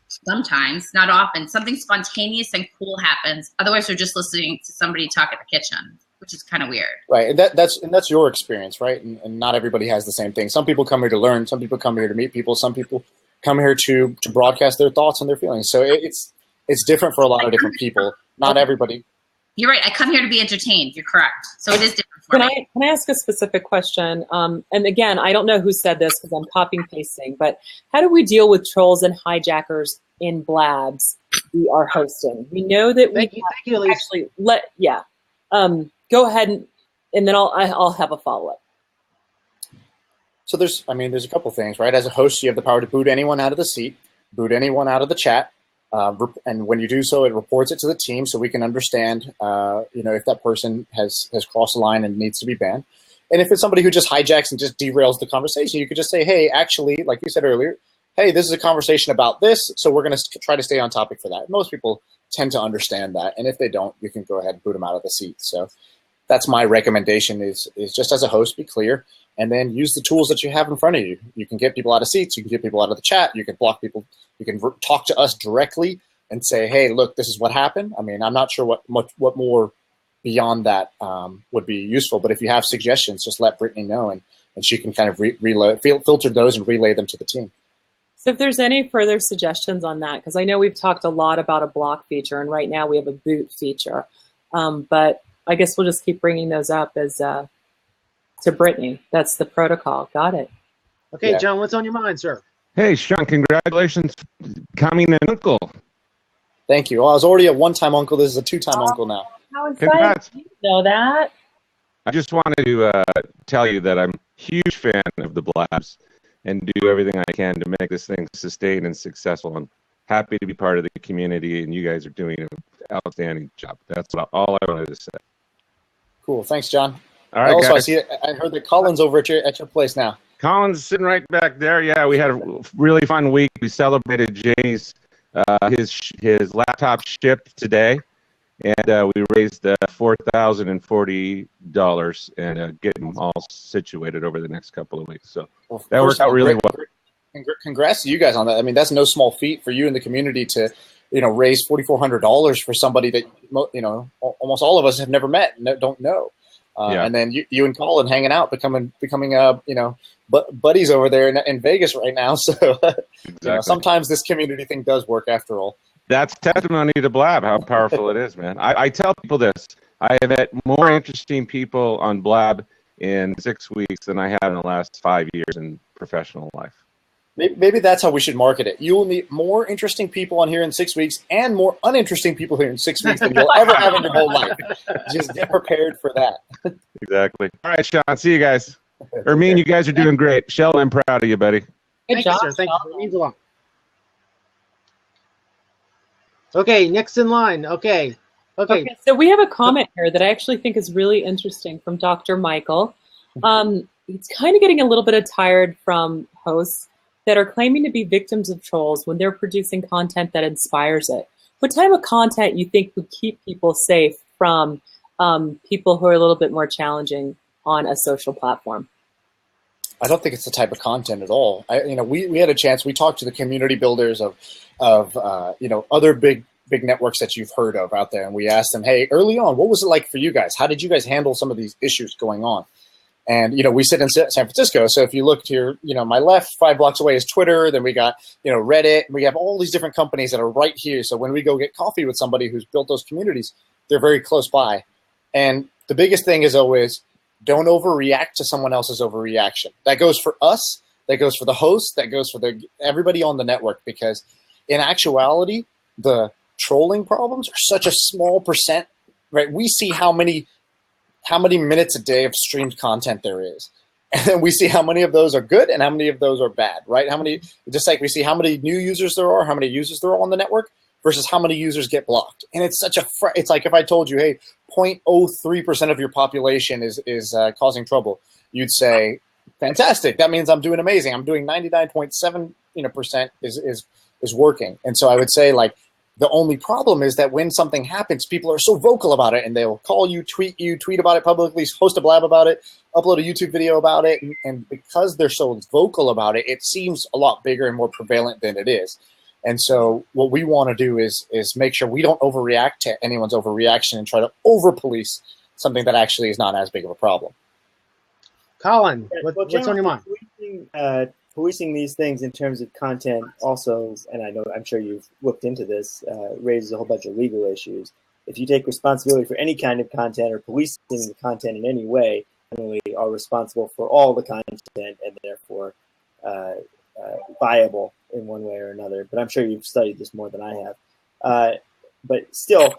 S13: sometimes, not often, something spontaneous and cool happens. Otherwise, they're just listening to somebody talk at the kitchen, which is kind of weird.
S3: Right, and that's your experience, right? And not everybody has the same thing. Some people come here to learn. Some people come here to meet people. Some people come here to broadcast their thoughts and their feelings. So it's different for a lot of different people. Not everybody.
S13: You're right. I come here to be entertained. You're correct. So it is different for me.
S4: Can I ask a specific question? And again, I don't know who said this because I'm copying pasting, but how do we deal with trolls and hijackers in Blabs we are hosting? We know that
S2: Thank you, Elise.
S4: Actually go ahead and then I'll have a follow-up.
S3: So there's a couple things, right? As a host, you have the power to boot anyone out of the seat, boot anyone out of the chat. And when you do so, it reports it to the team so we can understand, if that person has crossed the line and needs to be banned. And if it's somebody who just hijacks and just derails the conversation, you could just say, hey, actually, like you said earlier, hey, this is a conversation about this, so we're going to try to stay on topic for that. Most people tend to understand that. And if they don't, you can go ahead and boot them out of the seat. So that's my recommendation is just as a host, be clear. And then use the tools that you have in front of you. You can get people out of seats. You can get people out of the chat. You can block people. You can talk to us directly and say, hey, look, this is what happened. I mean, I'm not sure what more beyond that would be useful. But if you have suggestions, just let Brittany know, and she can kind of filter those and relay them to the team.
S4: So if there's any further suggestions on that, because I know we've talked a lot about a block feature, and right now we have a boot feature. But I guess we'll just keep bringing those up as to Brittany. That's the protocol. Got it.
S2: Okay, yeah. John, what's on your mind, sir?
S14: Hey, Sean, congratulations becoming an uncle.
S3: Thank you. Well, I was already a one-time uncle. This is a two-time uncle now.
S4: How excited. You know that?
S14: I just wanted to tell you that I'm a huge fan of the Blabs and do everything I can to make this thing sustained and successful. I'm happy to be part of the community, and you guys are doing an outstanding job. That's all I wanted to say.
S3: Cool. Thanks, John.
S14: All right,
S3: also,
S14: guys.
S3: I heard that Colin's over at your place now.
S14: Colin's sitting right back there. Yeah, we had a really fun week. We celebrated Jamie's his laptop shipped today, and we raised $4,040 and get them all situated over the next couple of weeks. So that worked out really well.
S3: Congrats to you guys on that. I mean, that's no small feat for you in the community to, raise $4,400 for somebody that almost all of us have never met and don't know.
S14: Yeah.
S3: And then you and Colin hanging out, becoming buddies over there in Vegas right now. So
S14: Exactly.
S3: Sometimes this community thing does work after all.
S14: That's testimony to Blab, how powerful it is, man. I tell people this. I have met more interesting people on Blab in 6 weeks than I have in the last 5 years in professional life.
S3: Maybe that's how we should market it. You will meet more interesting people on here in 6 weeks and more uninteresting people here in 6 weeks than you'll ever have in your whole life. Just get prepared for that.
S14: Exactly. All right, Sean. See you guys. Ermine, you guys are doing great. Sheldon, I'm proud of you, buddy.
S2: Thank you, sir. Thank you. It means a lot. Okay, next in line. Okay, Okay.
S4: So we have a comment here that I actually think is really interesting from Dr. Michael. It's kind of getting a little bit tired from hosts that are claiming to be victims of trolls when they're producing content that inspires it. What type of content you think would keep people safe from people who are a little bit more challenging on a social platform?
S3: I don't think it's the type of content at all. We had a chance. We talked to the community builders of other big networks that you've heard of out there, and we asked them, hey, early on, what was it like for you guys? How did you guys handle some of these issues going on? And we sit in San Francisco, so if you look to your my left, 5 blocks away is Twitter. Then we got Reddit. We have all these different companies that are right here. So when we go get coffee with somebody who's built those communities, they're very close by. And the biggest thing is always, don't overreact to someone else's overreaction. That goes for us. That goes for the host. That goes for everybody on the network. Because in actuality, the trolling problems are such a small percent. Right? We see how many minutes a day of streamed content there is, and then we see how many of those are good and how many of those are bad. Right? Just like we see how many new users there are, how many users there are on the network, versus how many users get blocked. And it's such it's like if I told you, hey, 0.03% of your population is causing trouble, you'd say, fantastic. That means I'm doing amazing. I'm doing 99.7% is working. And so I would say, like, the only problem is that when something happens, people are so vocal about it, and they'll call you, tweet about it publicly, host a blab about it, upload a YouTube video about it. And because they're so vocal about it, it seems a lot bigger and more prevalent than it is. And so what we want to do is make sure we don't overreact to anyone's overreaction and try to over-police something that actually is not as big of a problem.
S2: Colin, what's on your mind?
S6: Policing these things in terms of content also, and I'm sure you've looked into this, raises a whole bunch of legal issues. If you take responsibility for any kind of content or policing the content in any way, you are responsible for all the content and therefore viable in one way or another. But I'm sure you've studied this more than I have. But still,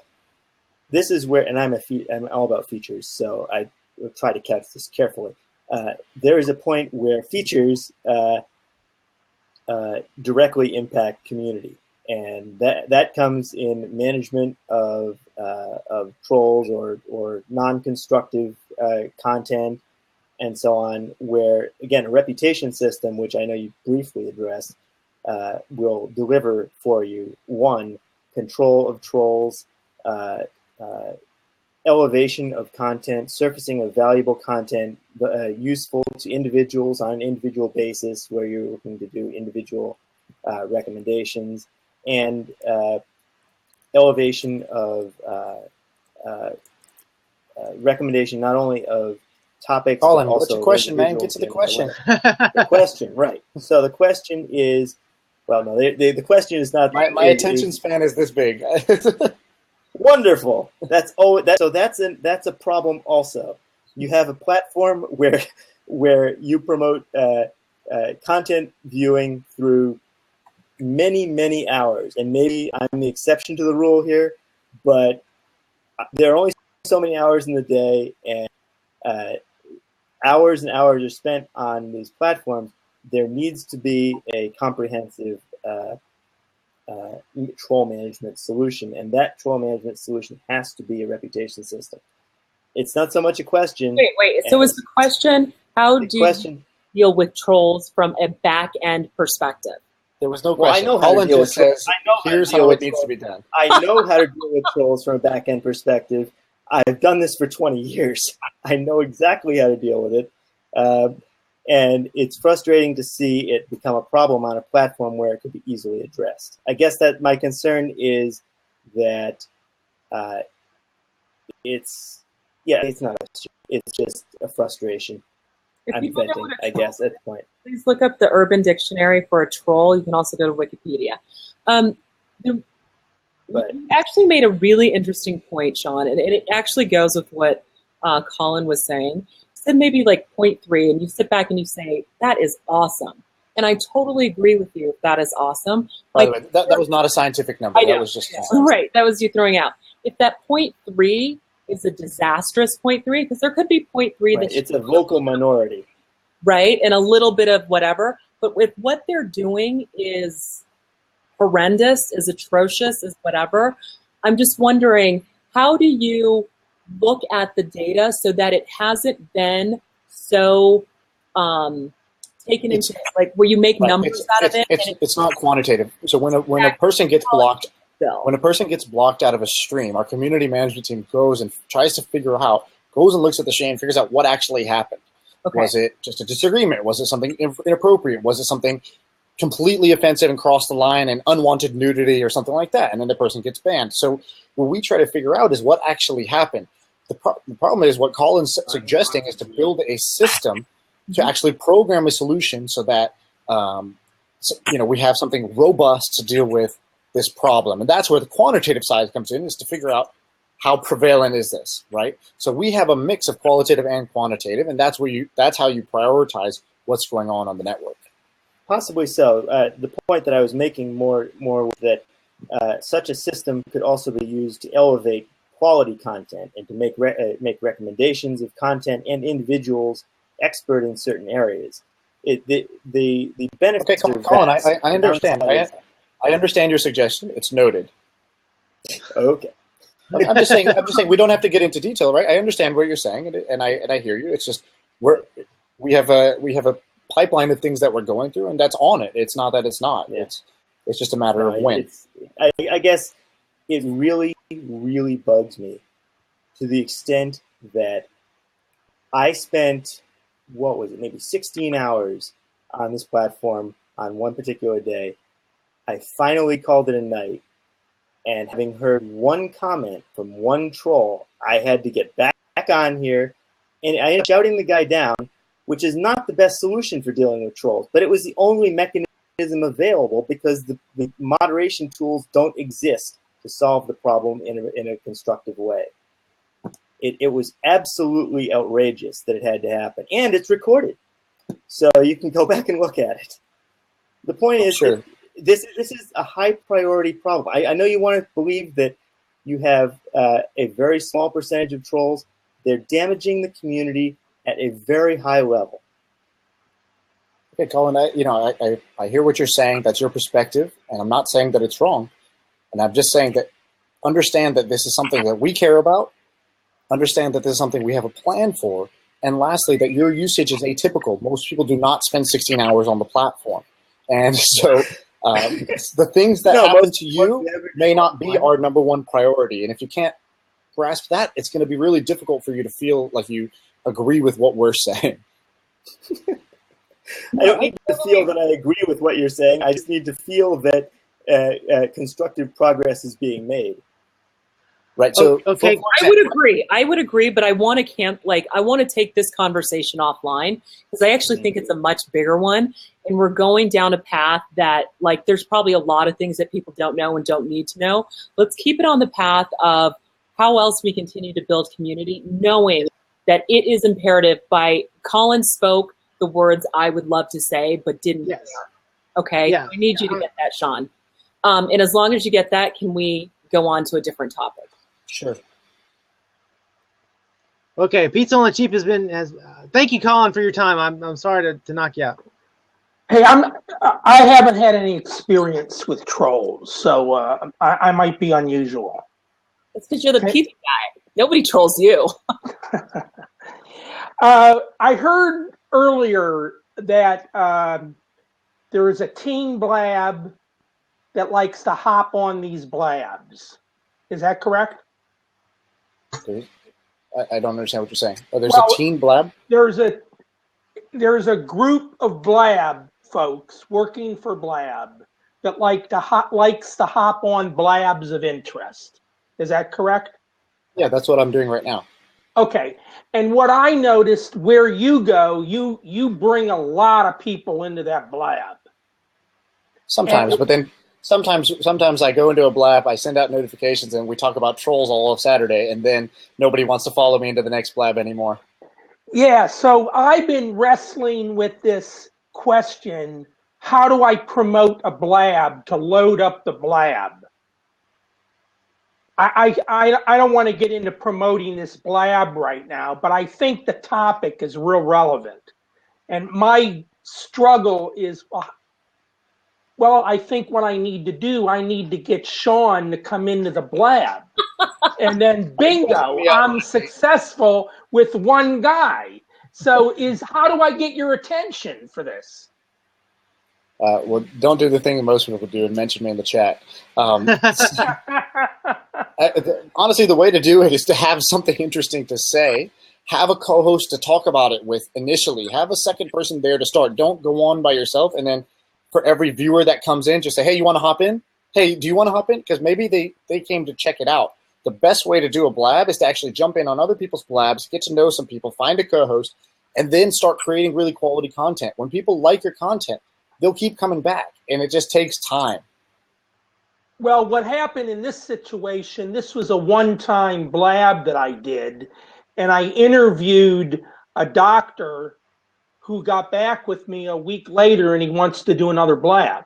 S6: this is where, and I'm all about features, so I will try to catch this carefully. There is a point where features directly impact community, and that comes in management of trolls or non-constructive content and so on, where, again, a reputation system, which I know you briefly addressed, will deliver for you, 1, control of trolls, elevation of content, surfacing of valuable content, useful to individuals on an individual basis, where you're looking to do individual recommendations, and elevation of recommendation not only of topics,
S3: Colin,
S6: but also
S3: what's your question, man? Get to the question.
S6: The question, right. So the question is, well, no, the question is not...
S3: My attention span is this big.
S6: Wonderful. That's a problem also. You have a platform where you promote content viewing through many hours, and maybe I'm the exception to the rule here, but there are only so many hours in the day, and hours and hours are spent on these platforms. There needs to be a comprehensive troll management solution, and that troll management solution has to be a reputation system. It's not so much a question.
S4: Wait. So is the question, how do you deal with trolls from a back-end perspective?
S3: There was no question.
S6: Well, I know how to deal with trolls.
S3: Here's how it needs to be done.
S6: I know how to deal with trolls from a back-end perspective. I've done this for 20 years. I know exactly how to deal with it. And it's frustrating to see it become a problem on a platform where it could be easily addressed. I guess that my concern is that it's not it's just a frustration. I'm venting, I guess, at the point.
S4: Please look up the Urban Dictionary for a troll. You can also go to Wikipedia. You actually made a really interesting point, Sean, and it actually goes with what Colin was saying. You said maybe like 0.3, and you sit back and you say, that is awesome. And I totally agree with you. That is awesome.
S3: By the way, that was not a scientific number. That was just
S4: right. That was you throwing out. If that 0.3 is a disastrous 0.3, because there could be 0.3 that
S6: it's a vocal minority,
S4: right, and a little bit of whatever. But if what they're doing is horrendous, is atrocious, is whatever, I'm just wondering how do you look at the data so that it hasn't been so taken into, like, where you make numbers out of it?
S3: It's not quantitative. So when a person gets blocked, out of a stream, our community management team goes and tries to figure out, goes and looks at the chain, figures out what actually happened. Okay. Was it just a disagreement? Was it something inappropriate? Was it something completely offensive and crossed the line and unwanted nudity or something like that? And then the person gets banned. So what we try to figure out is what actually happened. The problem is what Colin's suggesting is to build a system to actually program a solution so that we have something robust to deal with this problem. And that's where the quantitative side comes in, is to figure out how prevalent is this, right? So we have a mix of qualitative and quantitative, and that's how you prioritize what's going on the network.
S6: Possibly so. The point that I was making more was that such a system could also be used to elevate quality content and to make recommendations of content and individuals expert in certain areas. The benefits. Okay,
S3: Colin, I understand. I understand your suggestion. It's noted.
S6: Okay.
S3: I'm just saying we don't have to get into detail, right? I understand what you're saying, and I hear you. It's just we have a pipeline of things that we're going through, and that's on it. It's not that it's not. Yeah. It's just a matter of when.
S6: I guess it really, really bugs me to the extent that I spent, maybe 16 hours on this platform on one particular day. I finally called it a night. And having heard one comment from one troll, I had to get back on here, and I ended up shouting the guy down, which is not the best solution for dealing with trolls, but it was the only mechanism available because the moderation tools don't exist to solve the problem in a constructive way. It was absolutely outrageous that it had to happen, and it's recorded, so you can go back and look at it. The point is,
S3: sure.
S6: This is a high priority problem. I know you want to believe that you have a very small percentage of trolls. They're damaging the community at a very high level.
S3: Okay, Colin, I hear what you're saying. That's your perspective, and I'm not saying that it's wrong. And I'm just saying that understand that this is something that we care about. Understand that this is something we have a plan for. And lastly, that your usage is atypical. Most people do not spend 16 hours on the platform. And so the things that happen to you may not be our number one priority. And if you can't grasp that, it's going to be really difficult for you to feel like you agree with what we're saying.
S6: I don't need to feel that I agree with what you're saying. I just need to feel that constructive progress is being made.
S3: Right. So
S4: okay, I would agree, but I want to take this conversation offline because I actually think it's a much bigger one, and we're going down a path that there's probably a lot of things that people don't know and don't need to know. Let's keep it on the path of how else we continue to build community, knowing that it is imperative. Colin spoke the words I would love to say, but didn't.
S2: Yes.
S4: Okay. Yeah. I need you to get that, Sean. And as long as you get that, can we go on to a different topic?
S3: Sure.
S2: Okay, Pizza on the Cheap thank you, Colin, for your time. I'm sorry to knock you out.
S15: Hey, I haven't had any experience with trolls, so I might be unusual.
S4: It's because you're the pizza guy. Nobody trolls you.
S15: I heard earlier that there is a teen blab that likes to hop on these blabs. Is that correct?
S3: I don't understand what you're saying. Oh, there's a teen blab?
S15: There's a group of blab folks working for Blab that likes to hop on blabs of interest. Is that correct?
S3: Yeah, that's what I'm doing right now.
S15: Okay. And what I noticed, where you go, you bring a lot of people into that blab.
S3: Sometimes, but then Sometimes I go into a blab, I send out notifications, and we talk about trolls all of Saturday, and then nobody wants to follow me into the next blab anymore.
S15: Yeah, so I've been wrestling with this question, how do I promote a blab to load up the blab? I don't want to get into promoting this blab right now, but I think the topic is real relevant. And my struggle is, Well, I think what I need to do, I need to get Sean to come into the Blab. And then bingo, I'm successful with one guy. So how do I get your attention for this?
S3: Well, don't do the thing that most people do and mention me in the chat. Honestly, the way to do it is to have something interesting to say. Have a co-host to talk about it with initially. Have a second person there to start. Don't go on by yourself. And then for every viewer that comes in, just say, hey, you want to hop in? Hey, do you want to hop in? Because maybe they came to check it out. The best way to do a blab is to actually jump in on other people's blabs, get to know some people, find a co-host, and then start creating really quality content. When people like your content, they'll keep coming back, and it just takes time.
S15: Well, what happened in this situation, this was a one-time blab that I did, and I interviewed a doctor who got back with me a week later, and he wants to do another blab.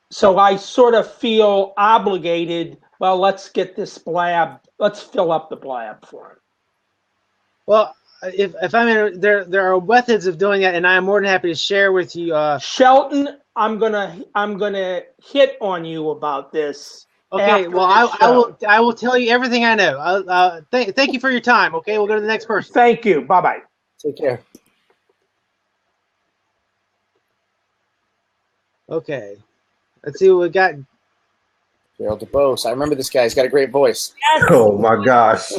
S15: So I sort of feel obligated, well, let's get this blab, let's fill up the blab for him.
S2: Well, if I'm in, there are methods of doing that, and I am more than happy to share with you.
S15: Shelton, I'm gonna hit on you about this.
S2: Okay, well, I will tell you everything I know. Thank you for your time. Okay, we'll go to the next person.
S15: Thank you. Bye bye.
S3: Take care.
S2: Okay, let's see what we got.
S3: Gerald DeBose. I remember this guy. He's got a great voice.
S16: Yes. Oh my gosh.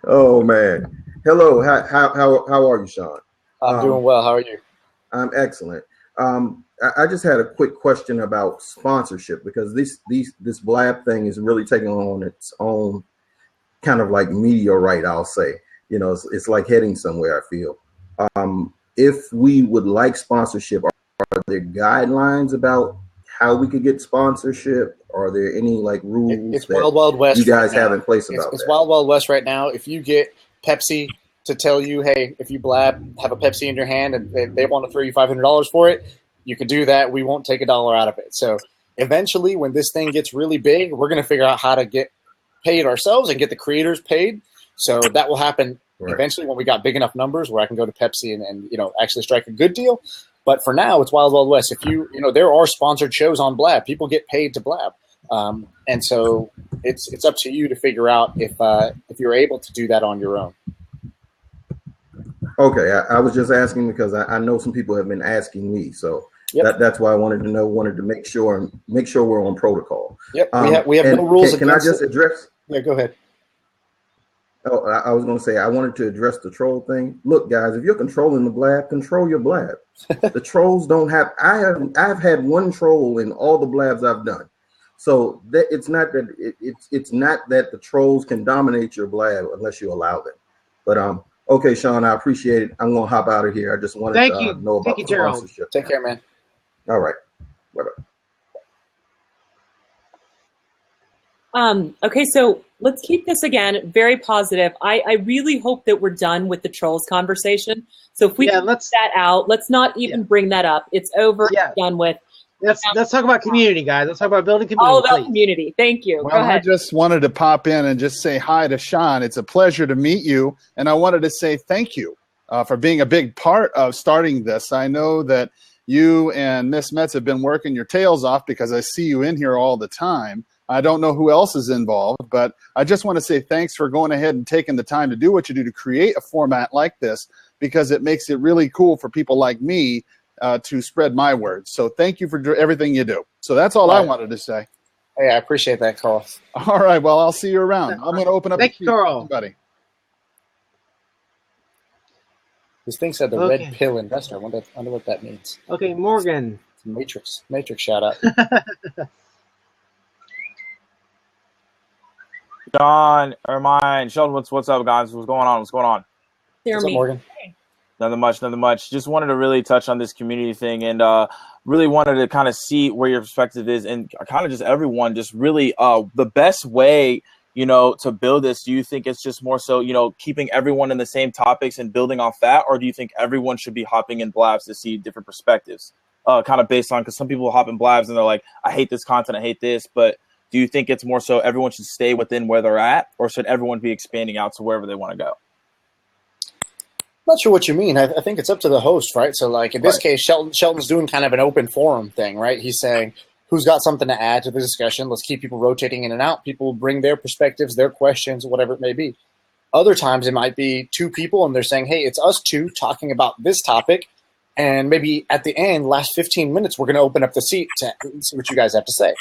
S16: Oh man. Hello. How are you, Sean?
S3: I'm doing well. How are you?
S16: I'm excellent. I just had a quick question about sponsorship, because this Blab thing is really taking on its own kind of like meteorite, I'll say. You know, it's like heading somewhere, I feel. If we would like sponsorship, are there guidelines about how we could get sponsorship? Are there any like rules
S3: it's Wild Wild West
S16: you guys
S3: right
S16: have in place about
S3: it's
S16: that?
S3: Wild Wild West right now. If you get Pepsi to tell you, hey, if you blab, have a Pepsi in your hand and they want to throw you $500 for it, you can do that. We won't take $1 out of it. So eventually when this thing gets really big, we're going to figure out how to get paid ourselves and get the creators paid. So that will happen eventually when we got big enough numbers where I can go to Pepsi and actually strike a good deal. But for now, it's Wild Wild West. If there are sponsored shows on Blab. People get paid to blab. And so it's up to you to figure out if you're able to do that on your own.
S16: Okay, I was just asking because I know some people have been asking me, so that's why I wanted to make sure we're on protocol.
S3: Yep, we have no rules.
S16: Can I just address?
S3: Yeah, go ahead.
S16: Oh, I was going to say I wanted to address the troll thing. Look, guys, if you're controlling the blab, control your blab. The trolls don't have. I've had one troll in all the blabs I've done, so that it's not that the trolls can dominate your blab unless you allow them. But okay, Sean, I appreciate it. I'm gonna hop out of here. I just wanted to know about the sponsorship.
S3: Take care, man.
S16: All right. Bye-bye.
S4: Okay, so let's keep this again very positive. I really hope that we're done with the trolls conversation. So if we can let that out, let's not even bring that up. It's over. Done with.
S2: Let's talk about community, guys. Let's talk about building community.
S4: All about community. Thank you.
S17: Well,
S4: Go ahead.
S17: I just wanted to pop in and just say hi to Sean. It's a pleasure to meet you, and I wanted to say thank you for being a big part of starting this. I know that you and Miss Metz have been working your tails off because I see you in here all the time. I don't know who else is involved, but I just want to say thanks for going ahead and taking the time to do what you do to create a format like this, because it makes it really cool for people like me to spread my words. So thank you for everything you do. So that's all I wanted to say.
S3: Hey, I appreciate that, Carl.
S17: All right. Well, I'll see you around. I'm going to open up.
S2: Thank you, Carl.
S17: Somebody.
S3: This thing said the red pill investor. I wonder what that means.
S2: Okay, Morgan.
S3: It's Matrix shout out.
S18: John, Ermine, Sheldon, what's up, guys? What's going on? What's up,
S3: Morgan?
S18: Nothing much. Just wanted to really touch on this community thing and really wanted to kind of see where your perspective is and kind of just everyone just really the best way, to build this. Do you think it's just more so, keeping everyone in the same topics and building off that? Or do you think everyone should be hopping in blabs to see different perspectives? Kind of based on, because some people hop in blabs and they're like, I hate this content, I hate this, but do you think it's more so everyone should stay within where they're at, or should everyone be expanding out to wherever they want to go?
S3: not sure what you mean. I think it's up to the host, right? So, like in this case, Shelton's doing kind of an open forum thing, right? He's saying, who's got something to add to the discussion? Let's keep people rotating in and out. People bring their perspectives, their questions, whatever it may be. Other times it might be two people, and they're saying, hey, it's us two talking about this topic, and maybe at the end, last 15 minutes, we're going to open up the seat to see what you guys have to say.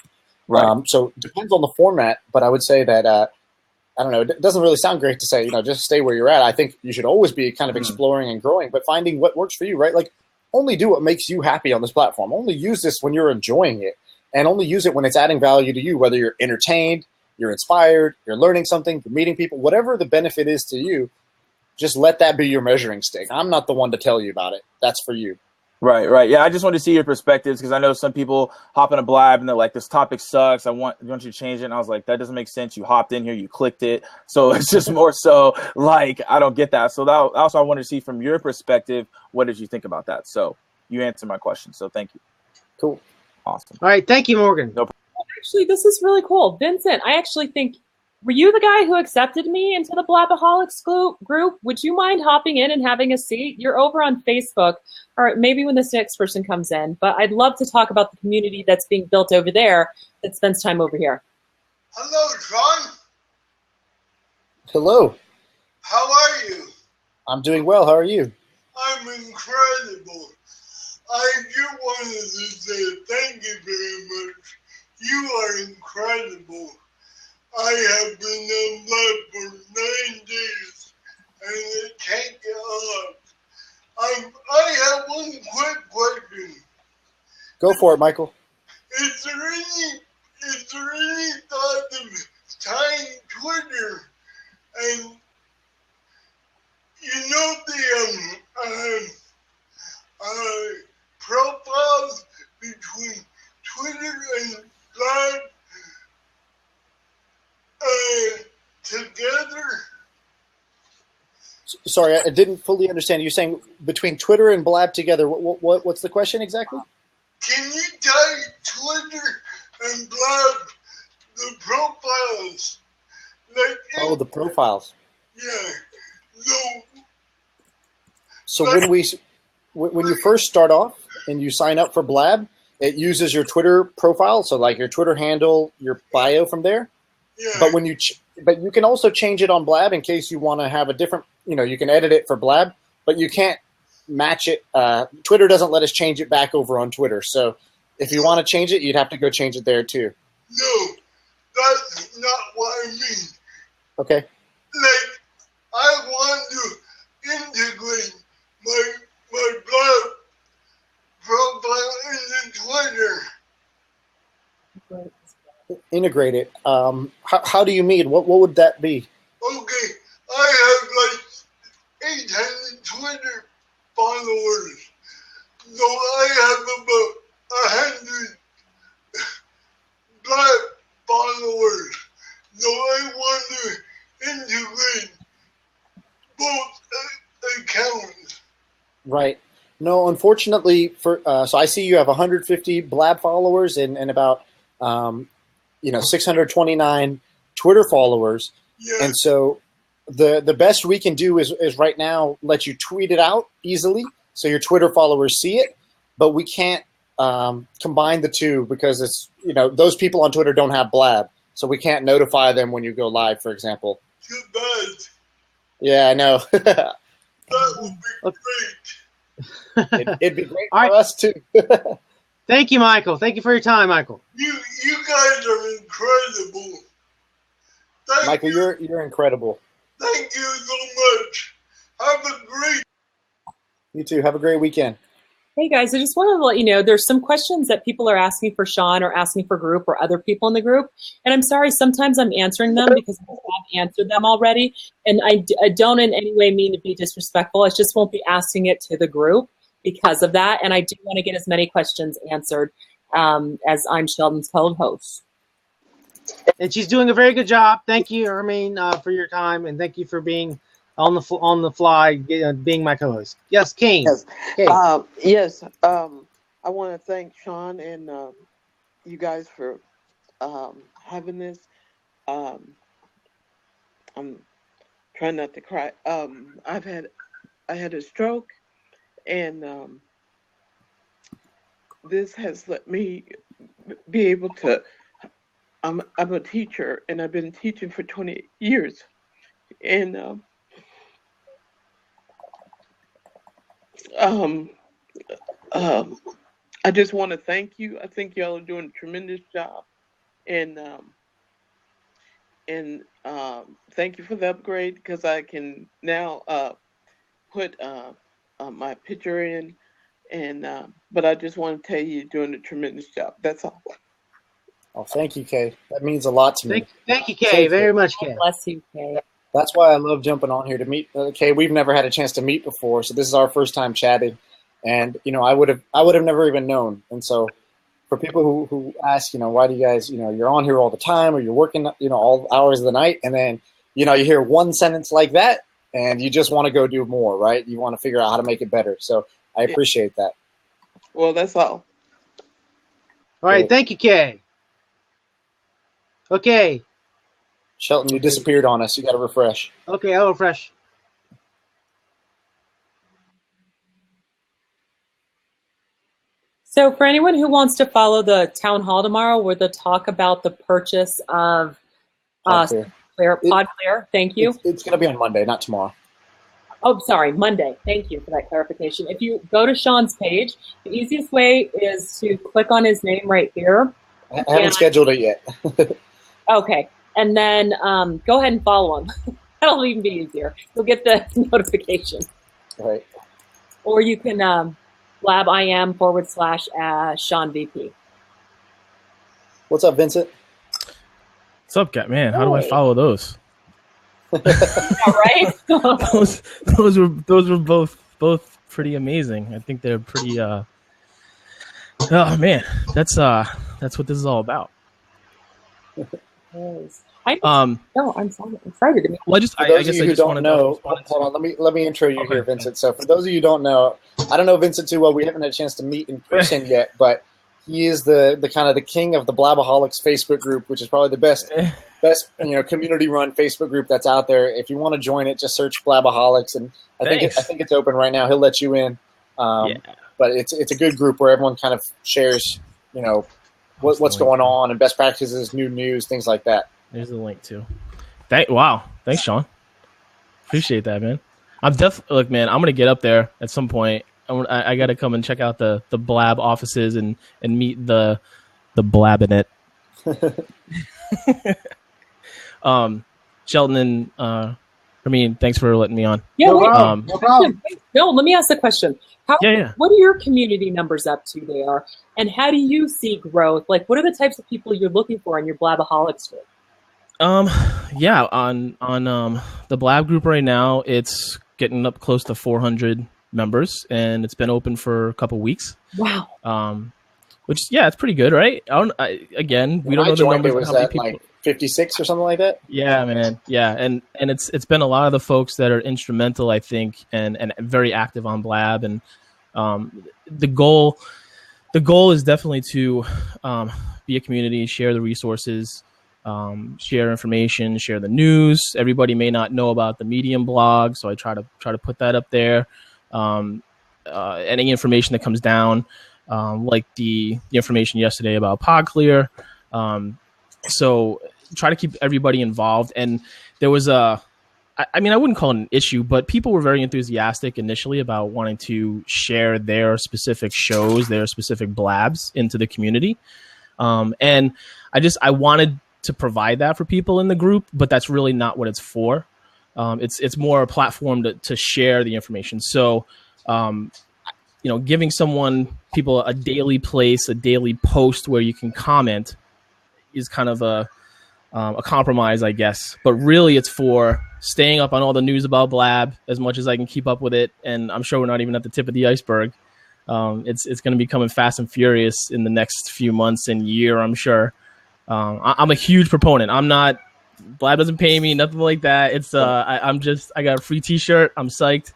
S18: Right.
S3: So it depends on the format, but I would say that I don't know. It doesn't really sound great to say, just stay where you're at. I think you should always be kind of exploring and growing, but finding what works for you, right? Like, only do what makes you happy on this platform. Only use this when you're enjoying it, and only use it when it's adding value to you, whether you're entertained, you're inspired, you're learning something, you're meeting people, whatever the benefit is to you, just let that be your measuring stick. I'm not the one to tell you about it. That's for you.
S18: Right. Yeah, I just want to see your perspectives because I know some people hop in a Blab and they're like, this topic sucks. I want you to change it. And I was like, that doesn't make sense. You hopped in here, you clicked it. So it's just more so like, I don't get that. So that also I wanted to see from your perspective, what did you think about that? So you answered my question. So thank you.
S3: Cool.
S18: Awesome.
S2: All right. Thank you, Morgan.
S18: No problem.
S4: Actually, this is really cool. Vincent, I actually think, were you the guy who accepted me into the Blabaholics group? Would you mind hopping in and having a seat? You're over on Facebook, or maybe when this next person comes in, but I'd love to talk about the community that's being built over there that spends time over here.
S19: Hello, John.
S3: Hello.
S19: How are you?
S3: I'm doing well. How are you?
S19: I'm incredible. I just wanted to say thank you very much. You are incredible. I have been in love for 9 days, and it can't get off. I have one quick question.
S3: Go for it, Michael.
S19: Is there any thought of tying Twitter and the profiles between Twitter and Blab together?
S3: Sorry, I didn't fully understand. You're saying between Twitter and Blab together. What's the question exactly?
S19: Can you tie Twitter and Blab, the profiles?
S3: The profiles.
S19: Yeah.
S3: So when you first start off and you sign up for Blab, it uses your Twitter profile, so like your Twitter handle, your bio from there.
S19: Yeah.
S3: But you can also change it on Blab in case you want to have a different. You can edit it for Blab, but you can't match it. Twitter doesn't let us change it back over on Twitter. So if you want to change it, you'd have to go change it there too.
S19: No, that's not what I mean.
S3: Okay.
S19: Like, I want to integrate my Blab profile into Twitter.
S3: Integrate it. How do you mean? What would that be?
S19: Okay, I have like 800 Twitter followers, so I have about 100 Blab followers. So I want to integrate both accounts.
S3: Right. No, unfortunately, so I see you have 150 Blab followers and about 629 Twitter followers.
S19: Yeah.
S3: And so the best we can do is right now let you tweet it out easily so your Twitter followers see it, but we can't combine the two because it's those people on Twitter don't have Blab, so we can't notify them when you go live, for example.
S19: Too bad.
S3: Yeah, I know.
S19: That would be great.
S3: It'd be great for us too.
S2: Thank you, Michael. Thank you for your time, Michael.
S19: You guys are incredible.
S3: Michael, you're incredible.
S19: Thank you so much. Have a great.
S3: You too. Have a great weekend.
S4: Hey guys, I just wanted to let you know there's some questions that people are asking for Sean or asking for group or other people in the group. And I'm sorry, sometimes I'm answering them because I have answered them already. And I don't in any way mean to be disrespectful. I just won't be asking it to the group because of that. And I do want to get as many questions answered as I'm Sheldon's co-host.
S2: And she's doing a very good job. Thank you, Hermine, for your time. And thank you for being on the fly, being my co-host. Yes, King.
S20: Yes. I want to thank Sean and you guys for having this. I'm trying not to cry. I've had I had a stroke, and this has let me be able to. I'm a teacher, and I've been teaching for 20 years, and I just want to thank you. I think y'all are doing a tremendous job, and thank you for the upgrade, because I can now put my picture in, and but I just want to tell you, you're doing a tremendous job. That's all.
S3: Oh, thank you, Kay. That means a lot to me.
S2: Thank you, Kay, very much, Kay.
S4: Bless you, Kay.
S3: That's why I love jumping on here to meet Kay. We've never had a chance to meet before, so this is our first time chatting. And I would have never even known. And so, for people who ask, why do you guys, you're on here all the time, or you're working, all hours of the night, and then, you hear one sentence like that, and you just want to go do more, right? You want to figure out how to make it better. So I appreciate that.
S20: Well, that's all.
S2: All right, thank you, Kay. Okay.
S3: Shelton, you disappeared on us. You got to refresh.
S2: Okay, I'll refresh.
S4: So for anyone who wants to follow the town hall tomorrow, where they'll talk about the purchase of PodClear. Thank you.
S3: It's going to be on Monday, not tomorrow.
S4: Oh, sorry, Monday. Thank you for that clarification. If you go to Sean's page, the easiest way is to click on his name right here.
S3: I haven't scheduled it yet.
S4: Okay. And then go ahead and follow him. That'll even be easier. You'll get the notification.
S3: Right.
S4: Or you can Blab.im / Sean VP.
S3: What's up, Vincent?
S21: What's up, Cat Man? How do I follow those?
S4: All right.
S21: those were both pretty amazing. I think they're pretty. Oh man, that's what this is all about.
S4: I'm excited to meet.
S3: Well, I guess I just don't know. Hold on, let me intro you here, Vincent. So for those of you who don't know, I don't know Vincent too well. We haven't had a chance to meet in person yet, but he is the kind of the king of the Blabaholics Facebook group, which is probably the best community run Facebook group that's out there. If you want to join it, just search Blabaholics, and I think it's open right now. He'll let you in. But it's a good group where everyone kind of shares, what's going on and best practices, new news, things like that.
S21: There's the link too. Thanks, Sean. Appreciate that, man. Look, man, I'm gonna get up there at some point. I got to come and check out the Blab offices and meet the Blab in it. Shelton and thanks for letting me on.
S4: Yeah,
S21: no problem.
S4: No, let me ask the question. What are your community numbers up to there, and how do you see growth? Like, what are the types of people you're looking for in your Blabaholics group?
S21: On the Blab group right now, it's getting up close to 400 members, and it's been open for a couple weeks.
S4: Wow.
S21: Which it's pretty good, right? We don't know the numbers.
S3: It was at like 56 or something like that.
S21: Yeah, man. Yeah, and it's been a lot of the folks that are instrumental, I think, and very active on Blab. And the goal is definitely to be a community, share the resources, share information, share the news. Everybody may not know about the Medium blog, so I try to put that up there. Any information that comes down, like the information yesterday about PodClear. So try to keep everybody involved. And there was I wouldn't call it an issue, but people were very enthusiastic initially about wanting to share their specific shows, their specific blabs into the community. And I wanted to provide that for people in the group, but that's really not what it's for. It's more a platform to share the information. So, giving people a daily place, a daily post where you can comment is kind of a compromise, I guess. But really, it's for staying up on all the news about Blab as much as I can keep up with it. And I'm sure we're not even at the tip of the iceberg. It's going to be coming fast and furious in the next few months and year, I'm sure. I'm a huge proponent. Blab doesn't pay me, nothing like that. It's I got a free T-shirt. I'm psyched.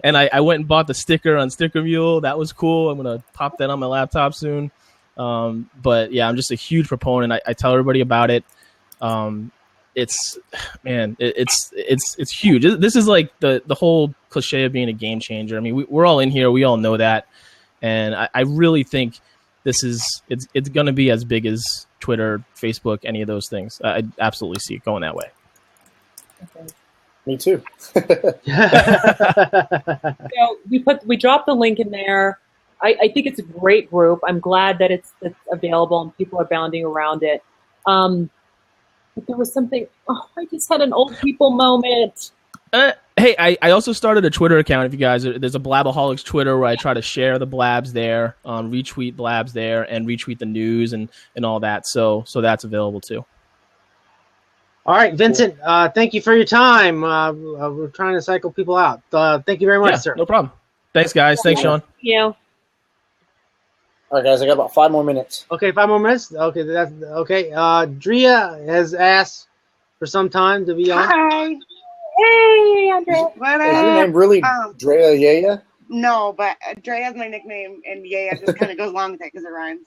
S21: And I went and bought the sticker on Sticker Mule. That was cool. I'm gonna pop that on my laptop soon. But yeah, I'm just a huge proponent. I tell everybody about it. it's huge. This is like the whole cliche of being a game changer. I mean, we're all in here. We all know that. And I really think it's going to be as big as Twitter, Facebook, any of those things. I absolutely see it going that way.
S4: Okay.
S3: Me too.
S4: So we dropped the link in there. I think it's a great group. I'm glad that it's available and people are bounding around it. But there was something. Oh, I just had an old people moment.
S21: Hey, I also started a Twitter account. If you guys, there's a Blabaholics Twitter where I try to share the Blabs there, retweet Blabs there, and retweet the news and all that. So that's available too.
S2: All right, Vincent. Thank you for your time. We're trying to cycle people out. Thank you very much, sir.
S21: No problem. Thanks, guys. Thanks, Sean.
S4: Thank you.
S3: All right, guys, I got about 5 more minutes.
S2: Okay, 5 more minutes. Okay, that's okay. Drea has asked for some time to be on.
S1: Hi.
S4: Hey, Andrea.
S1: What
S3: Is your name really Drea Yaya?
S1: No, but Drea is my nickname, and Yaya just kind of goes along with it because it rhymes.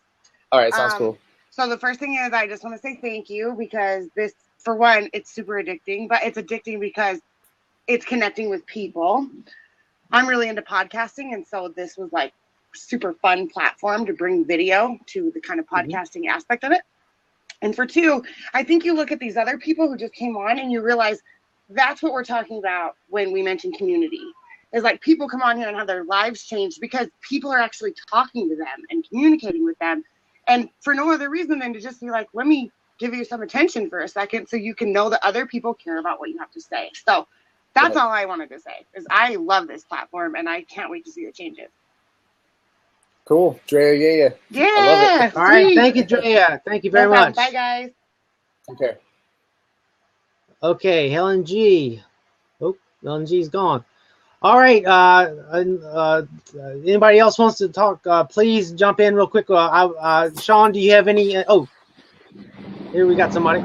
S3: All right, sounds cool.
S1: So the first thing is I just want to say thank you because this, for one, it's super addicting, but it's addicting because it's connecting with people. I'm really into podcasting, and so this was like super fun platform to bring video to the kind of podcasting aspect of it. And for two, I think you look at these other people who just came on and you realize that's what we're talking about when we mention community. Is like people come on here and have their lives changed because people are actually talking to them and communicating with them. And for no other reason than to just be like, let me give you some attention for a second so you can know that other people care about what you have to say. So that's all I wanted to say is I love this platform and I can't wait to see the changes.
S3: Cool. Drea Yaya.
S1: Yeah.
S3: I love it.
S2: All right. Thank you, Drea. Thank you very much.
S1: Bye, guys.
S3: Okay.
S2: Okay, Helen G. Oh, Helen G's gone. All right. Anybody else wants to talk? Please jump in real quick. Sean, do you have any? Here we got somebody.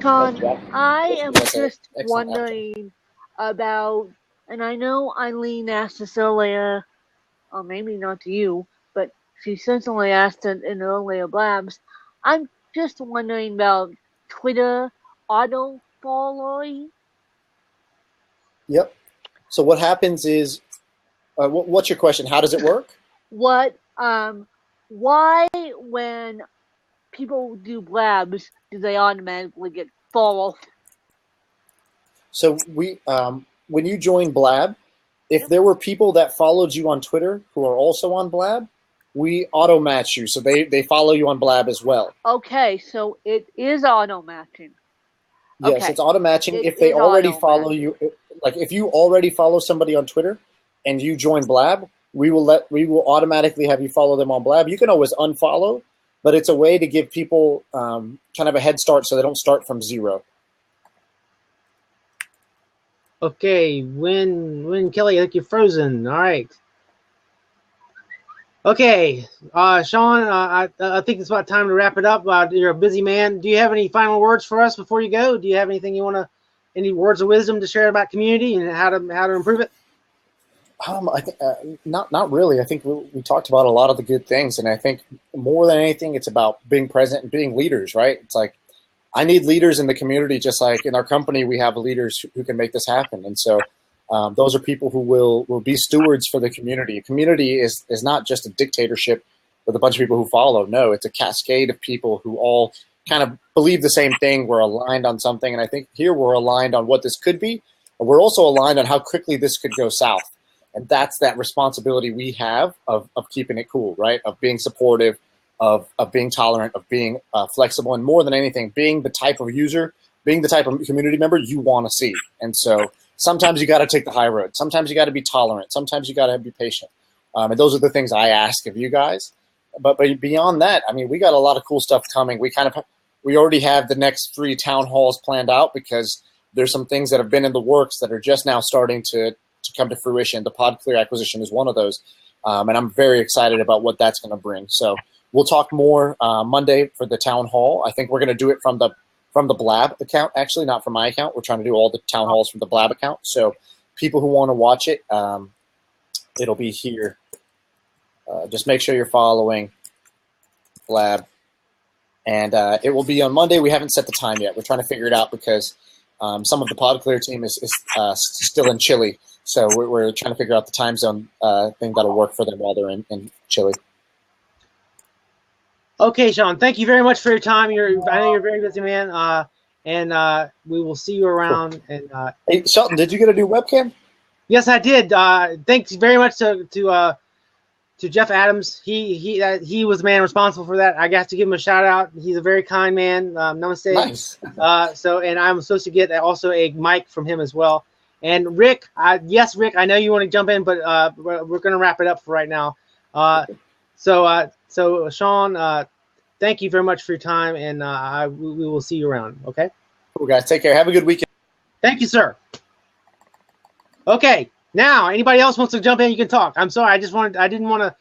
S22: Sean, I am just wondering about, and I know Eileen asked this earlier, or maybe not to you, but she certainly asked it in earlier Blabs. I'm just wondering about Twitter auto following.
S3: Yep. So what happens is, what's your question? How does it work?
S22: Why when people do Blabs do they automatically get followed?
S3: So when you join Blab, if there were people that followed you on Twitter who are also on Blab, we auto match you, so they follow you on Blab as well.
S22: Okay, so it is auto matching.
S3: Yes,
S22: Okay.
S3: it's auto matching.
S22: It
S3: If they
S22: is
S3: already
S22: auto
S3: follow you, like if you already follow somebody on Twitter and you join Blab, we will automatically have you follow them on Blab. You can always unfollow, but it's a way to give people kind of a head start so they don't start from zero.
S2: Okay, when Kelly, I think you're frozen. All right. Okay, Sean, I think it's about time to wrap it up. You're a busy man. Do you have any final words for us before you go? Do you have anything any words of wisdom to share about community and how to improve it?
S3: I think not really. I think we talked about a lot of the good things, and I think more than anything, it's about being present and being leaders, right? It's like I need leaders in the community, just like in our company, we have leaders who can make this happen. And so those are people who will be stewards for the community. A community is not just a dictatorship with a bunch of people who follow. No, it's a cascade of people who all kind of believe the same thing. We're aligned on something. And I think here we're aligned on what this could be. And we're also aligned on how quickly this could go south. And that's that responsibility we have of keeping it cool, right? Of being supportive, of being tolerant, of being flexible, and more than anything, being the type of user, being the type of community member you want to see. And so sometimes you got to take the high road. Sometimes you got to be tolerant. Sometimes you got to be patient. And those are the things I ask of you guys. But beyond that, I mean, we got a lot of cool stuff coming. We already have the next 3 town halls planned out because there's some things that have been in the works that are just now starting to come to fruition. The PodClear acquisition is one of those. And I'm very excited about what that's going to bring. So we'll talk more Monday for the town hall. I think we're going to do it from the Blab account, actually, not from my account. We're trying to do all the town halls from the Blab account. So people who want to watch it, it'll be here. Just make sure you're following Blab And it will be on Monday. We haven't set the time yet. We're trying to figure it out because some of the PodClear team is still in Chile. So we're trying to figure out the time zone thing that'll work for them while they're in Chile.
S2: Okay, Sean, thank you very much for your time. I know you're a very busy man, and we will see you around. And
S3: hey, Shelton, did you get a new webcam?
S2: Yes, I did. Thanks very much to Jeff Adams. He was the man responsible for that. I got to give him a shout out. He's a very kind man. Namaste.
S3: Nice.
S2: And I'm supposed to get also a mic from him as well. And Rick, yes, Rick, I know you want to jump in, but we're going to wrap it up for right now. So Sean, thank you very much for your time, and we will see you around. Okay.
S3: Cool, guys. Take care. Have a good weekend.
S2: Thank you, sir. Okay. Now, anybody else wants to jump in? You can talk. I'm sorry. I didn't want to